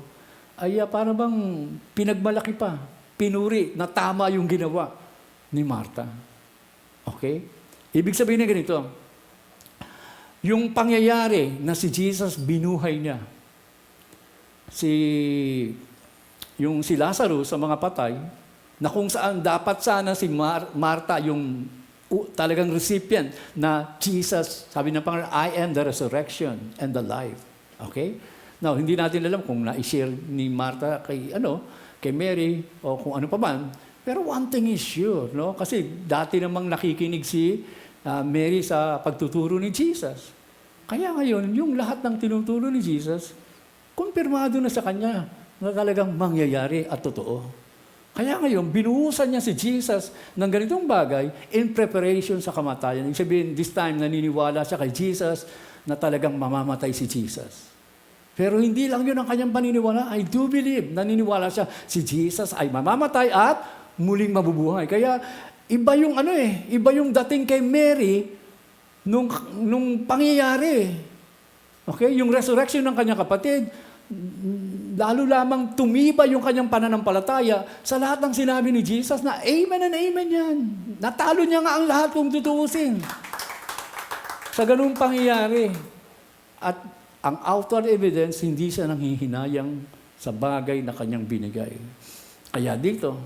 ay para bang pinagmalaki pa, pinuri na tama yung ginawa ni Martha. Okay? Ibig sabihin na ganito, yung pangyayari na si Jesus binuhay niya, yung si Lazarus sa mga patay, na kung saan dapat sana si Martha yung talagang recipient na Jesus, sabi ng Panginoon, I am the resurrection and the life. Okay? Now, hindi natin alam kung na-share ni Martha kay Mary o kung ano pa man. Pero one thing is sure, no? Kasi dati namang nakikinig si Mary sa pagtuturo ni Jesus. Kaya ngayon, yung lahat ng tinuturo ni Jesus, kumpirmado na sa kanya na talagang mangyayari at totoo. Kaya ngayon, binuhusan niya si Jesus ng ganitong bagay in preparation sa kamatayan. Ibig sabihin, this time, naniniwala siya kay Jesus na talagang mamamatay si Jesus. Pero hindi lang yun ang kanyang paniniwala. I do believe, naniniwala siya, si Jesus ay mamamatay at muling mabubuhay. Kaya, iba yung dating kay Mary nung pangyayari. Okay? Yung resurrection ng kanyang kapatid, lalo lamang tumiba yung kanyang pananampalataya sa lahat ng sinabi ni Jesus na amen and amen yan. Natalo niya nga ang lahat kung tutuusin. Sa ganung pangyayari. At ang outward evidence, hindi siya nanghihinayang sa bagay na kanyang binigay. Kaya dito,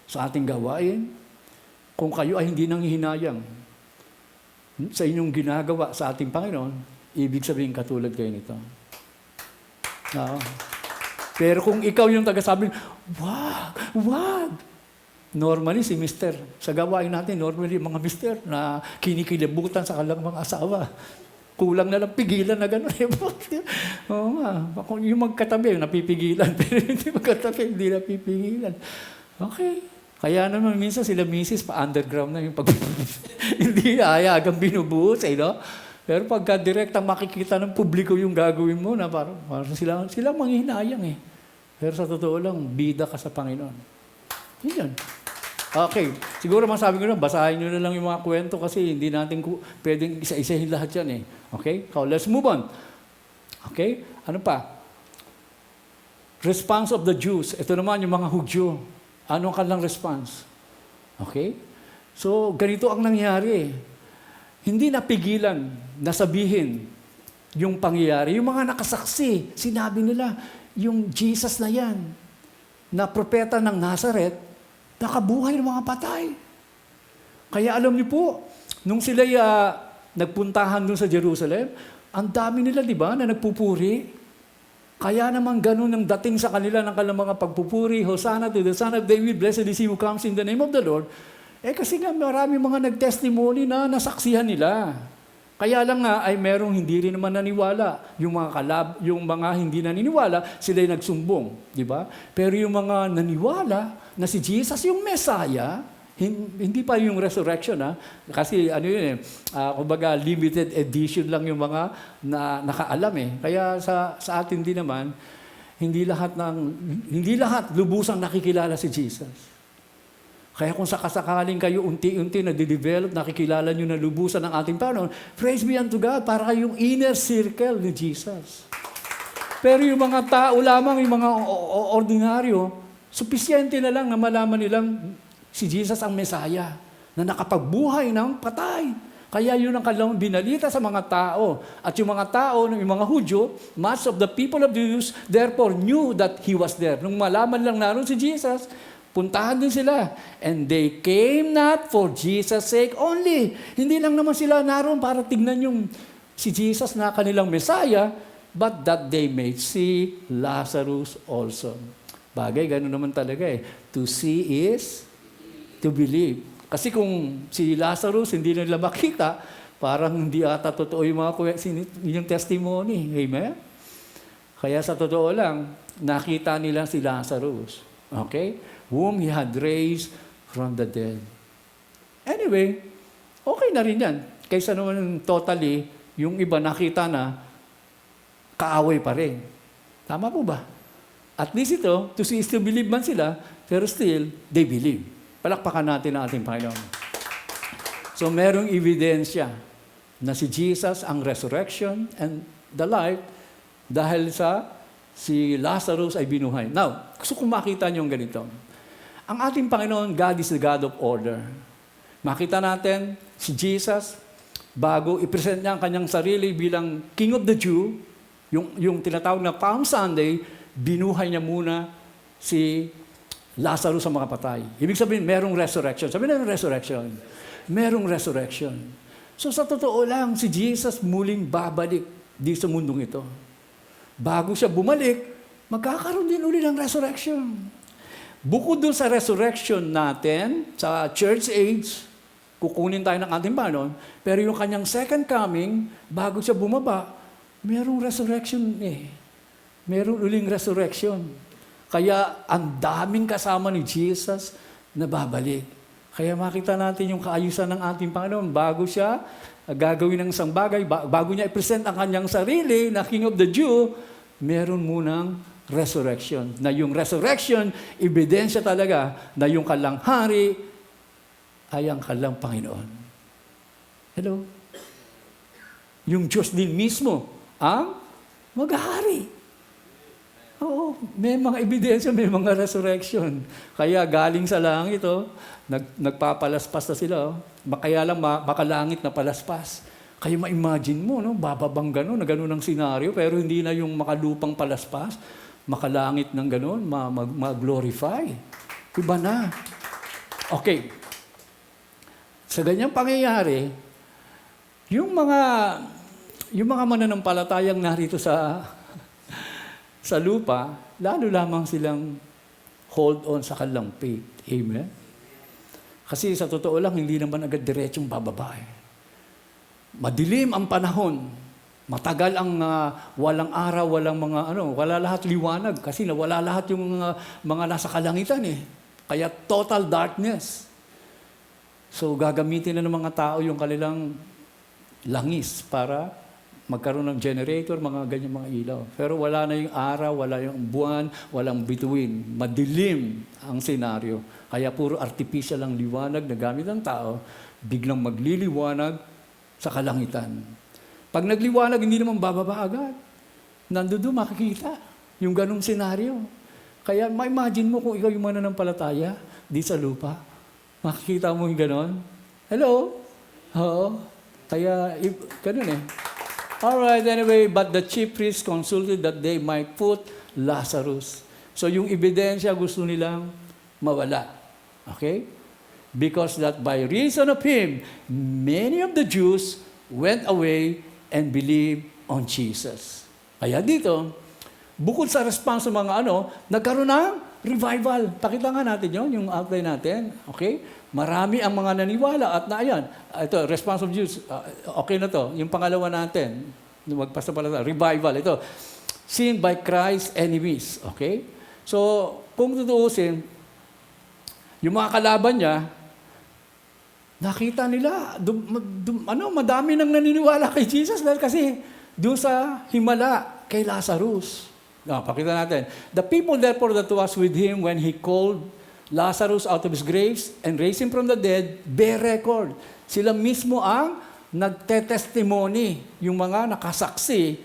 sa ating gawain, kung kayo ay hindi nanghihinayang sa inyong ginagawa sa ating Panginoon, ibig sabihin katulad kayo nito. No. Pero kung ikaw yung tagasabi, wag. Normally, si mister, sa gawain natin, normally, mga mister na kinikilabutan sa kanilang mga asawa. Kulang na lang pigilan na gano'n. Oo nga. Yung magkatabi, napipigilan. Pero hindi magkatabi, hindi napipigilan. Okay. Kaya naman minsan sila misis pa-underground na yung hindi ayagang binubuhos, no? Pero pagka direktang makikita ng publiko yung gagawin mo, na parang sila manghihinayang eh. Pero sa totoo lang, bida ka sa Panginoon. Yan. Okay. Siguro masabi ko na, basahin nyo na lang yung mga kwento kasi hindi natin pwedeng isa-isahin lahat yan eh. Okay? So, let's move on. Okay? Ano pa? Response of the Jews. Ito naman yung mga Hudyo. Ano ang kanilang response? Okay? So, ganito ang nangyari. Hindi napigilan na sabihin yung pangyayari. Yung mga nakasaksi, sinabi nila, yung Jesus na yan, na propeta ng Nazareth, nakabuhay ng mga patay. Kaya alam niyo po, nung sila nagpuntahan doon sa Jerusalem, ang dami nila, di ba, na nagpupuri. Kaya naman ganun ang dating sa kanila ng kanilang mga pagpupuri, Hosanna to the Son of David, blessed is he who comes in the name of the Lord. Kasi nga marami mga nag-testimony na nasaksihan nila. Kaya lang nga ay merong hindi rin naman naniwala. Yung mga hindi naniniwala, sila'y nagsumbong, di ba? Pero yung mga naniwala na si Jesus yung Messiah, hindi pa yung resurrection, kasi kumbaga limited edition lang yung mga na nakaalam eh. Kaya sa atin din naman, hindi lahat lubusang nakikilala si Jesus. Kaya kung sakasakaling kayo unti-unti na de-develop, nakikilala nyo na lubusan ng ating Panginoon, praise be unto God, para kayong inner circle ni Jesus. Pero yung mga tao lamang, yung mga ordinaryo, supisyente na lang na malaman nilang si Jesus ang Messiah, na nakapagbuhay ng patay. Kaya yun ang kanilang binalita sa mga tao. At yung mga tao, yung mga Hudyo, much of the people of the Jews, therefore knew that He was there. Nung malaman lang naroon si Jesus, puntahan din sila. And they came not for Jesus' sake only. Hindi lang naman sila naroon para tignan yung si Jesus na kanilang Messiah, but that they may see Lazarus also. Bagay, gano'n naman talaga eh. To see is to believe. Kasi kung si Lazarus hindi nila makita, parang hindi ata totoo yung testimony. Amen? Kaya sa totoo lang, nakita nila si Lazarus. Okay? Whom He had raised from the dead. Anyway, okay na rin yan. Kaysa naman totally, yung iba nakita na, kaaway pa rin. Tama po ba? At least ito, to see is to believe man sila, pero still, they believe. Palakpakan natin ang ating Panginoon. So, merong ebidensya na si Jesus ang resurrection and the life, dahil sa si Lazarus ay binuhay. Now, gusto kong makita niyo yung ganito. Ang ating Panginoon, God is the God of order. Makita natin si Jesus, bago i-present niya ang kanyang sarili bilang King of the Jew, yung tinatawag na Palm Sunday, binuhay niya muna si Lazarus sa mga patay. Ibig sabihin, merong resurrection. Sabi na yung resurrection. Merong resurrection. So sa totoo lang, si Jesus muling babalik di sa mundong ito. Bago siya bumalik, magkakaroon din uli ng resurrection. Bukod dun sa resurrection natin, sa church age, kukunin tayo ng ating Panginoon, pero yung kanyang second coming, bago siya bumaba, merong resurrection eh. Meron uling resurrection. Kaya ang daming kasama ni Jesus na babalik. Kaya makita natin yung kaayusan ng ating Panginoon bago siya gagawin ng isang bagay, bago niya i-present ang kanyang sarili na King of the Jew, meron munang resurrection. Na yung resurrection, ebidensya talaga na yung kalang hari ay ang kalang Panginoon. Hello? Yung Diyos din mismo ang maghahari. Oo, may mga ebidensya, may mga resurrection. Kaya galing sa langit, nagpapalaspas na sila. Kaya lang makalangit na palaspas. Kaya ma-imagine mo, bababang gano'n, na gano'n ang senaryo, pero hindi na yung makalupang palaspas, makalangit ng gano'n, mag-glorify. Iba na. Okay. Sa ganyang pangyayari, yung mga mananampalatayang narito sa lupa, lalo lamang silang hold on sa kanilang faith. Amen? Kasi sa totoo lang, hindi naman agad diretsong bababa. Madilim ang panahon. Matagal ang walang araw, wala lahat liwanag. Kasi nawala lahat yung mga nasa kalangitan eh. Kaya total darkness. So gagamitin na ng mga tao yung kanilang langis para magkaroon ng generator, mga ganyan mga ilaw. Pero wala na yung araw, wala yung buwan, walang bituin. Madilim ang senaryo. Kaya puro artificial ang liwanag na gamit ng tao, biglang magliliwanag sa kalangitan. Pag nagliwanag, hindi naman bababa agad. Nandoon makikita yung ganong senaryo. Kaya ma-imagine mo kung ikaw yung mananampalataya di sa lupa. Makikita mo yung ganon. Hello? Oo. Kaya, ganun eh. Alright, anyway, but the chief priests consulted that they might put Lazarus. So yung ebidensya gusto nilang mawala. Okay? Because that by reason of him, many of the Jews went away and believed on Jesus. Kaya dito, bukod sa response ng mga nagkaroon ng revival. Pakita nga natin yun, yung outline natin. Okay? Marami ang mga naniwala at ayan, ito, response of Jews, okay na to. Yung pangalawa natin, magpasa pala ito, revival. Ito, seen by Christ's enemies. Okay? So, kung tutuusin, yung mga kalaban niya, nakita nila, madami nang naniniwala kay Jesus dahil kasi doon sa himala kay Lazarus. Pakita natin. The people therefore that was with him when he called Lazarus out of his graves and raised him from the dead, bear record. Sila mismo ang nagte-testimony, yung mga nakasaksi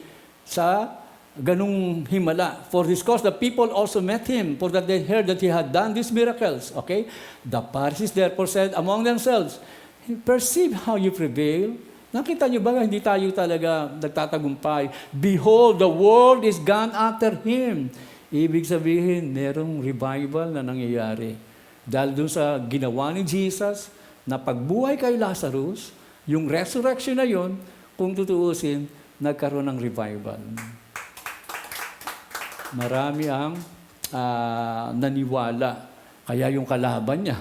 sa ganung himala. For this cause, the people also met him, for that they heard that he had done these miracles. Okay? The Pharisees therefore said among themselves, perceive how you prevail. Nakita niyo ba, hindi tayo talaga nagtatagumpay. Behold, the world is gone after him. Ibig sabihin, merong revival na nangyayari. Dahil doon sa ginawa ni Jesus, na pagbuhay kay Lazarus, yung resurrection na yon, kung tutuusin, nagkaroon ng revival. Marami ang naniwala. Kaya yung kalaban niya,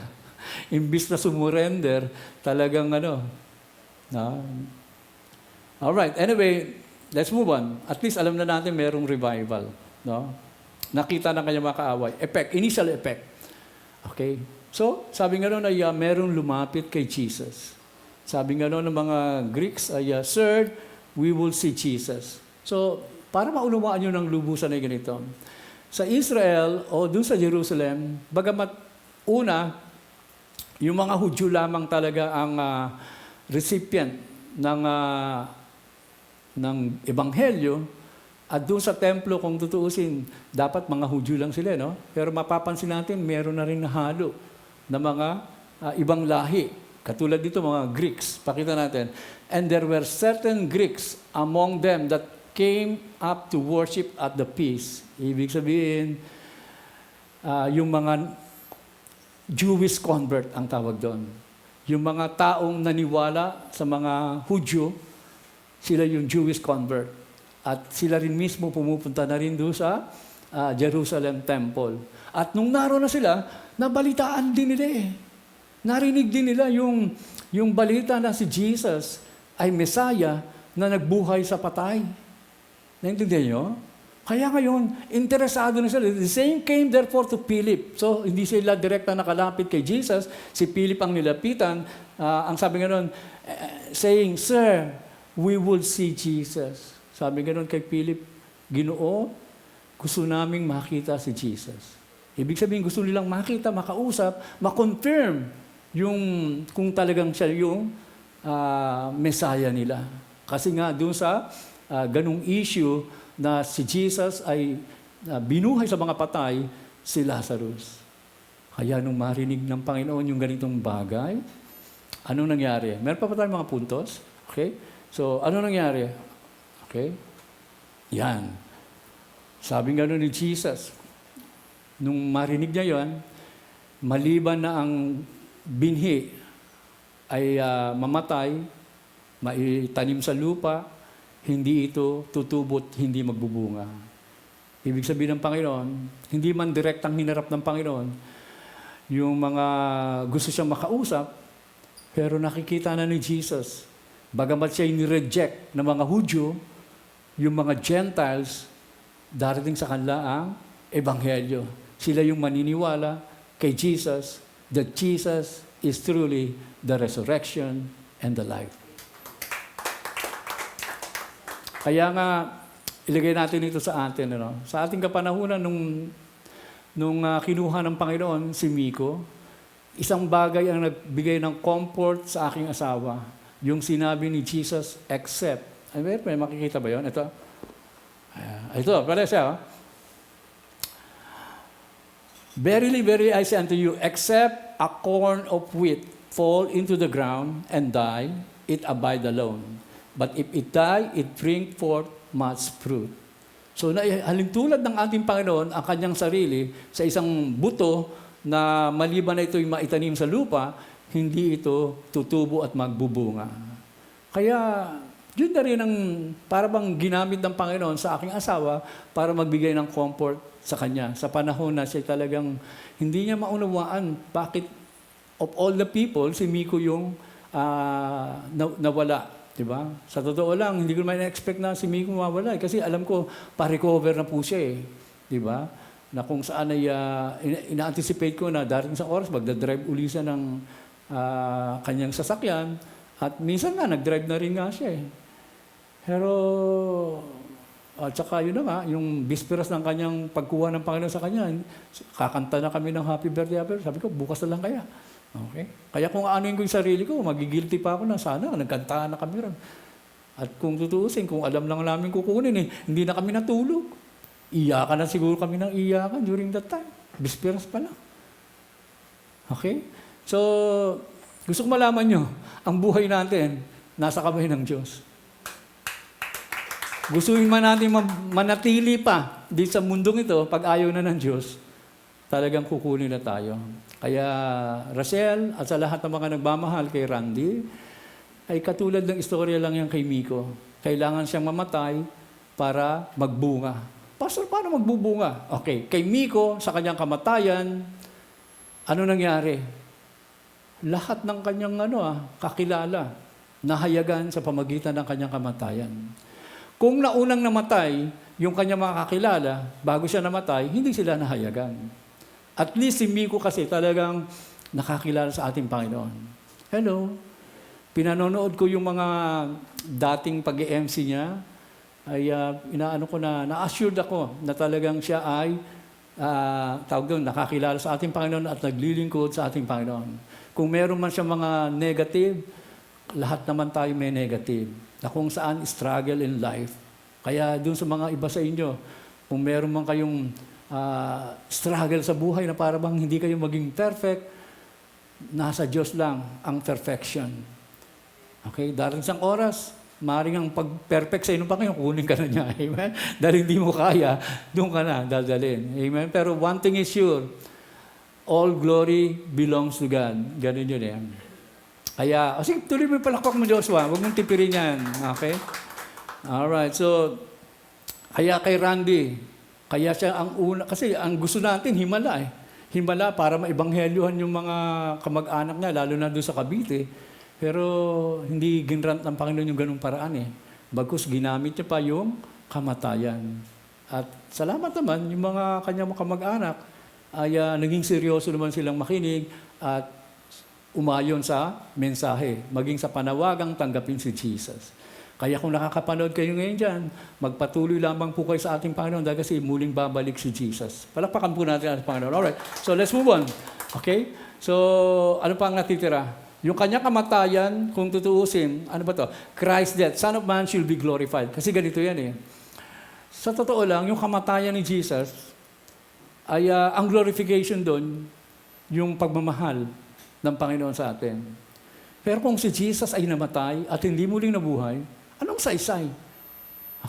imbis na sumurrender, talagang Alright, anyway, let's move on. At least alam na natin merong revival. No? Nakita na kanya mga kaaway. Effect, initial effect. Okay? So, sabi nga noon ay merong lumapit kay Jesus. Sabi nga noon ng mga Greeks ay, Sir, we will see Jesus. So, para maunawaan nyo ng lubusan ay ganito. Sa Israel o dun sa Jerusalem, bagamat una, yung mga Hudyo lamang talaga ang recipient ng ebanghelyo, At doon sa templo, kung tutuusin, dapat mga Hudyo lang sila, no? Pero mapapansin natin, meron na rin nahalo na mga ibang lahi. Katulad dito, mga Greeks. Pakita natin. And there were certain Greeks among them that came up to worship at the feast. Ibig sabihin, yung mga Jewish convert ang tawag doon. Yung mga taong naniwala sa mga Hudyo, sila yung Jewish convert. At sila rin mismo pumupunta na rin doon sa Jerusalem Temple. At nung naroon na sila, nabalitaan din nila eh. Narinig din nila yung balita na si Jesus ay Messiah na nagbuhay sa patay. Naintindihan nyo? Kaya ngayon, interesado na sila. The same came therefore to Philip. So, hindi sila direkta nakalapit kay Jesus. Si Philip ang nilapitan. Ang sabi nga nun, saying, Sir, we will see Jesus. Sabi nga nun kay Philip, Ginoo, gusto naming makita si Jesus. Ibig sabihin, gusto nilang makita, makausap, makonfirm kung talagang siya yung Messiah nila. Kasi nga, doon sa ganung issue na si Jesus ay binuhay sa mga patay, si Lazarus. Kaya nung marinig ng Panginoon yung ganitong bagay, anong nangyari? Meron pa tayong mga puntos? Okay? So, ano nangyari? Okay? Yan. Sabi nga ni Jesus, nung marinig niya yon, maliban na ang binhi ay mamatay, maitanim sa lupa, hindi ito tutubot, hindi magbubunga. Ibig sabihin ng Panginoon, hindi man direktang hinarap ng Panginoon, yung mga gusto siyang makausap, pero nakikita na ni Jesus, bagamat siya ni-reject ng mga Hudyo, yung mga Gentiles, darating sa kanila ang Ebanghelyo. Sila yung maniniwala kay Jesus, that Jesus is truly the resurrection and the life. Kaya nga, ilagay natin ito sa atin. Ano? Sa ating kapanahunan, nung kinuha ng Panginoon si Miko, isang bagay ang nagbigay ng comfort sa aking asawa. Yung sinabi ni Jesus, except. Ay, may makikita ba yun? Ito. Ito, pala siya. Verily, verily, I say unto you, except a corn of wheat fall into the ground and die, it abide alone. But if it die, it bring forth much fruit. So, halintulad ng ating Panginoon, ang kanyang sarili, sa isang buto na maliban na ito'y maitanim sa lupa, hindi ito tutubo at magbubunga. Kaya, yun na rin ang para bang ginamit ng Panginoon sa aking asawa para magbigay ng comfort sa kanya. Sa panahon na siya talagang hindi niya maunawaan bakit of all the people, si Miko yung nawala. Diba? Sa totoo lang, hindi ko naman na-expect na si Miko mawala. Kasi alam ko, pa-recover na po siya eh. Diba? Na kung saan ay ina-anticipate ko na darating sa oras, magdadrive uli siya ng kanyang sasakyan. At minsan nga, nag-drive na rin nga siya eh. Pero, at saka yun na nga, yung bisperas ng kanyang pagkuha ng Panginoon sa kanya, kakanta na kami ng happy birthday. Sabi ko, bukas na lang kaya. Okay? Kaya kung aanuin ko yung sarili ko, magigilty pa ako na sana, nagkantahan na kami ron. At kung tutuusin, kung alam lang namin kukunin hindi na kami natulog. Iyakan na siguro kami ng iyakan during that time. Bisperas pa lang. Okay? So, gusto ko malaman nyo, ang buhay natin, nasa kamay ng Diyos. Gustuin man natin manatili pa di sa mundong ito, pag ayaw na ng Diyos, talagang kukunin na tayo. Kaya, Rachel, at sa lahat ng mga nagmamahal kay Randy, ay katulad ng istorya lang yan kay Miko. Kailangan siyang mamatay para magbunga. Pastor, paano magbubunga? Okay, kay Miko, sa kanyang kamatayan, ano nangyari? Lahat ng kanyang kakilala, nahayagan sa pamagitan ng kanyang kamatayan. Kung naunang namatay, yung kanyang mga kakilala, bago siya namatay, hindi sila nahayagan. At least si Miko kasi talagang nakakilala sa ating Panginoon. Hello? Pinanonood ko yung mga dating pag-MC niya, ay na-assured ako na talagang siya ay nakakilala sa ating Panginoon at naglilingkod sa ating Panginoon. Kung meron man siya mga negative, lahat naman tayo may negative. Na kung saan struggle in life. Kaya doon sa mga iba sa inyo, kung meron man kayong struggle sa buhay na para bang hindi kayo maging perfect, nasa Diyos lang ang perfection. Okay? Darating isang oras, maaaring ang pag-perfect sa inyo pa kayo, kunin ka na niya. Amen? Dahil hindi mo kaya, doon ka na dadalhin. Amen? Pero one thing is sure, all glory belongs to God. Ganun yun eh. Kaya, sige, tuloy mo yung palakpak mo, Joshua. Huwag mong tipirin yan. Okay? Alright, so, kaya kay Randy, kaya siya ang una, kasi ang gusto natin, himala eh. Himala para maibanghelyohan yung mga kamag-anak niya, lalo na doon sa Cavite. Pero hindi ginrant ng Panginoon yung ganung paraan eh. Bagkus ginamit niya pa yung kamatayan. At salamat naman, yung mga kanyang kamag-anak ay naging seryoso naman silang makinig at umayon sa mensahe, maging sa panawagang tanggapin si Jesus. Kaya kung nakakapanood kayo ngayon dyan, magpatuloy lamang po kayo sa ating Panginoon dahil kasi muling babalik si Jesus. Palakpakan po natin ang Panginoon. Alright, so let's move on. Okay? So, ano pa ang natitira? Yung kanyang kamatayan, kung tutuusin, ano ba to? Christ's death, Son of Man shall be glorified. Kasi ganito yan eh. Sa totoo lang, yung kamatayan ni Jesus, ay ang glorification doon, yung pagmamahal ng Panginoon sa atin. Pero kung si Jesus ay namatay at hindi muling nabuhay, anong saysay?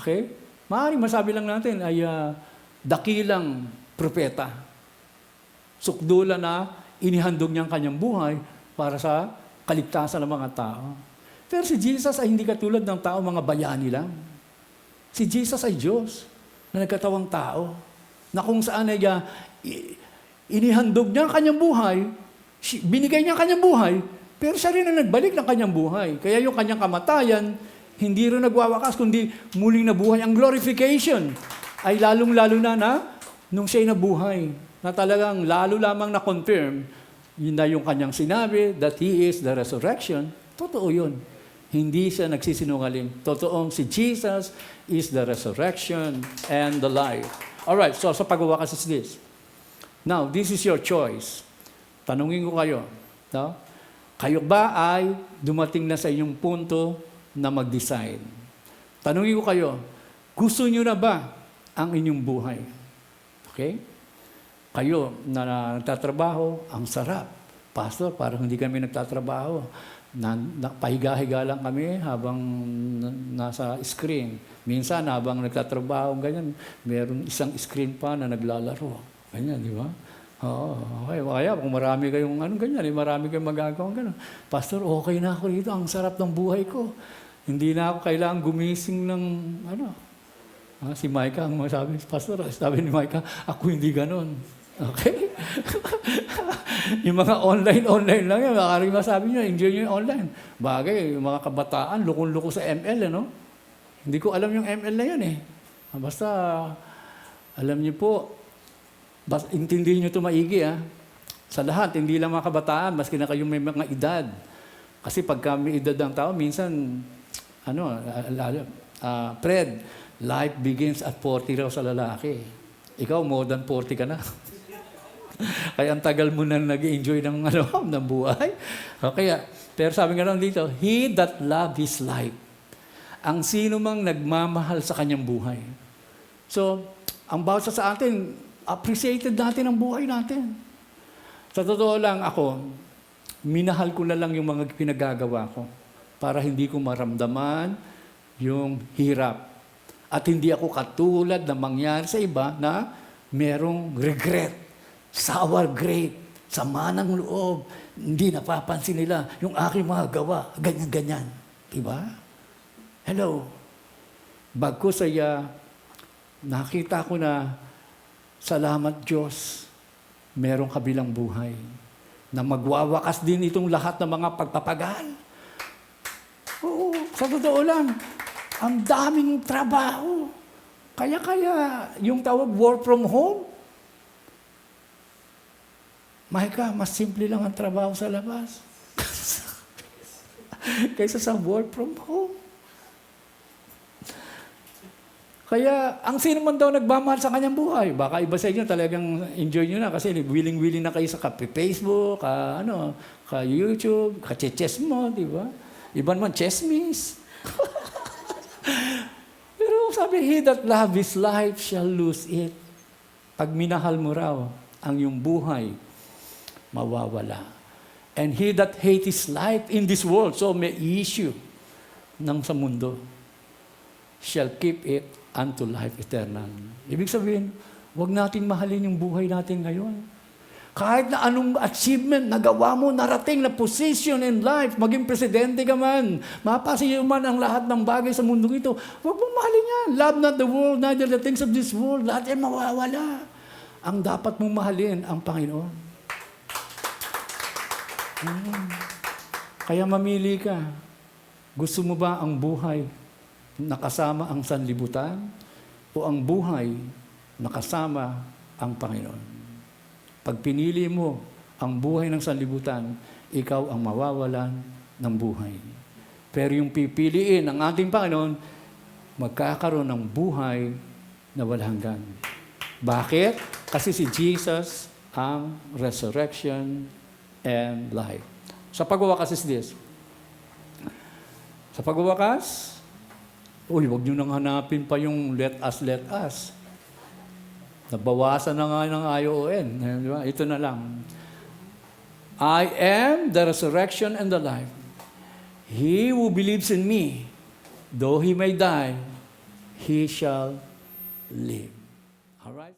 Okay? Maaaring masabi lang natin ay dakilang propeta. Sukdula na inihandog niyang kanyang buhay para sa kaligtasan ng mga tao. Pero si Jesus ay hindi katulad ng tao, mga bayani lang. Si Jesus ay Diyos na nagkatawang tao, na kung saan ay inihandog niya ang kanyang buhay, binigay niya ang kanyang buhay, pero siya rin ang nagbalik ng kanyang buhay. Kaya yung kanyang kamatayan, hindi rin nagwawakas, kundi muling nabuhay. Ang glorification ay lalong-lalo na nung siya'y nabuhay, na talagang lalo lamang na-confirm, yun na yung kanyang sinabi, that He is the resurrection. Totoo yun. Hindi siya nagsisinungaling. Totoong si Jesus is the resurrection and the life. Alright, so sa pagwawakas is this. Now, this is your choice. Tanungin ko kayo, no? Kayo ba ay dumating na sa inyong punto na mag-decide? Tanungin ko kayo, gusto niyo na ba ang inyong buhay? Okay? Kayo na nagtatrabaho, ang sarap. Pastor, parang hindi kami nagtatrabaho. Pahiga-higa lang kami habang nasa screen. Minsan, habang nagtatrabaho, ganyan, meron isang screen pa na naglalaro. Ganyan, di ba? Oo, okay. Kaya kung marami kayong ganyan, marami kayong magagawang gano'n. Pastor, okay na ako dito. Ang sarap ng buhay ko. Hindi na ako kailangan gumising ng si Micah ang masabi, Pastor, sabi ni Micah, ako hindi gano'n. Okay? Yung mga online lang yan, makaring masabi nyo, enjoy nyo yung online. Bagay, yung mga kabataan, lukong-luko sa ML, Hindi ko alam yung ML na yun eh. Basta, alam niyo po, intindihin nyo ito maigi, Sa lahat, hindi lang mga kabataan, maski na kayong may mga edad. Kasi pagka may edad ng tao, minsan, Fred, life begins at 40 raw sa lalaki. Ikaw, more than 40 ka na. Kaya ang tagal mo na nag-enjoy ng buhay. Kaya, pero sabi nga lang dito, he that love his life. Ang sino mang nagmamahal sa kanyang buhay. So, ang bawat sa atin, appreciated natin ang buhay natin. Sa totoo lang ako, minahal ko na lang yung mga pinagagawa ko para hindi ko maramdaman yung hirap. At hindi ako katulad na mangyari sa iba na merong regret, sour grape, sama ng loob, hindi napapansin nila yung aking mga gawa, ganyan-ganyan. Diba? Hello. Bagkus ay nakita ko na salamat Diyos, merong kabilang buhay na magwawakas din itong lahat ng mga pagpapagal. Oo, sa totoo lang, ang daming trabaho. Kaya yung tawag work from home, Micah, mas simple lang ang trabaho sa labas. Kaysa sa work from home. Kaya, ang sino man daw nagmamahal sa kanyang buhay, baka iba sa inyo talagang enjoy nyo na kasi willing-willing na kayo sa Facebook, ka YouTube, ka chess mo, di ba? Iba naman, chessmiss. Pero, Anong sabi? He that love his life shall lose it. Pag minahal mo raw ang iyong buhay, mawawala. And he that hate his life in this world, so may issue ng sa mundo, shall keep it unto life eternal. Ibig sabihin, huwag nating mahalin yung buhay natin ngayon. Kahit na anong achievement nagawa mo, narating na position in life, maging presidente ka man, mapasiyo man ang lahat ng bagay sa mundong ito, huwag mong mahalin yan. Love not the world, neither the things of this world. Lahat yan mawawala. Ang dapat mong mahalin ang Panginoon. Kaya mamili ka. Gusto mo ba ang buhay nakasama ang sanlibutan o ang buhay nakasama ang Panginoon? Pag pinili mo ang buhay ng sanlibutan, ikaw ang mawawalan ng buhay. Pero yung pipiliin ng ating Panginoon, magkakaroon ng buhay na walang hanggan. Bakit? Kasi si Jesus ang resurrection and life. Sa pagwawakas is this. Sa pagwawakas, huwag nyo nang hanapin pa yung let us. Nabawasan na nga ng ION. Diba? Ito na lang. I am the resurrection and the life. He who believes in me, though he may die, he shall live. All right?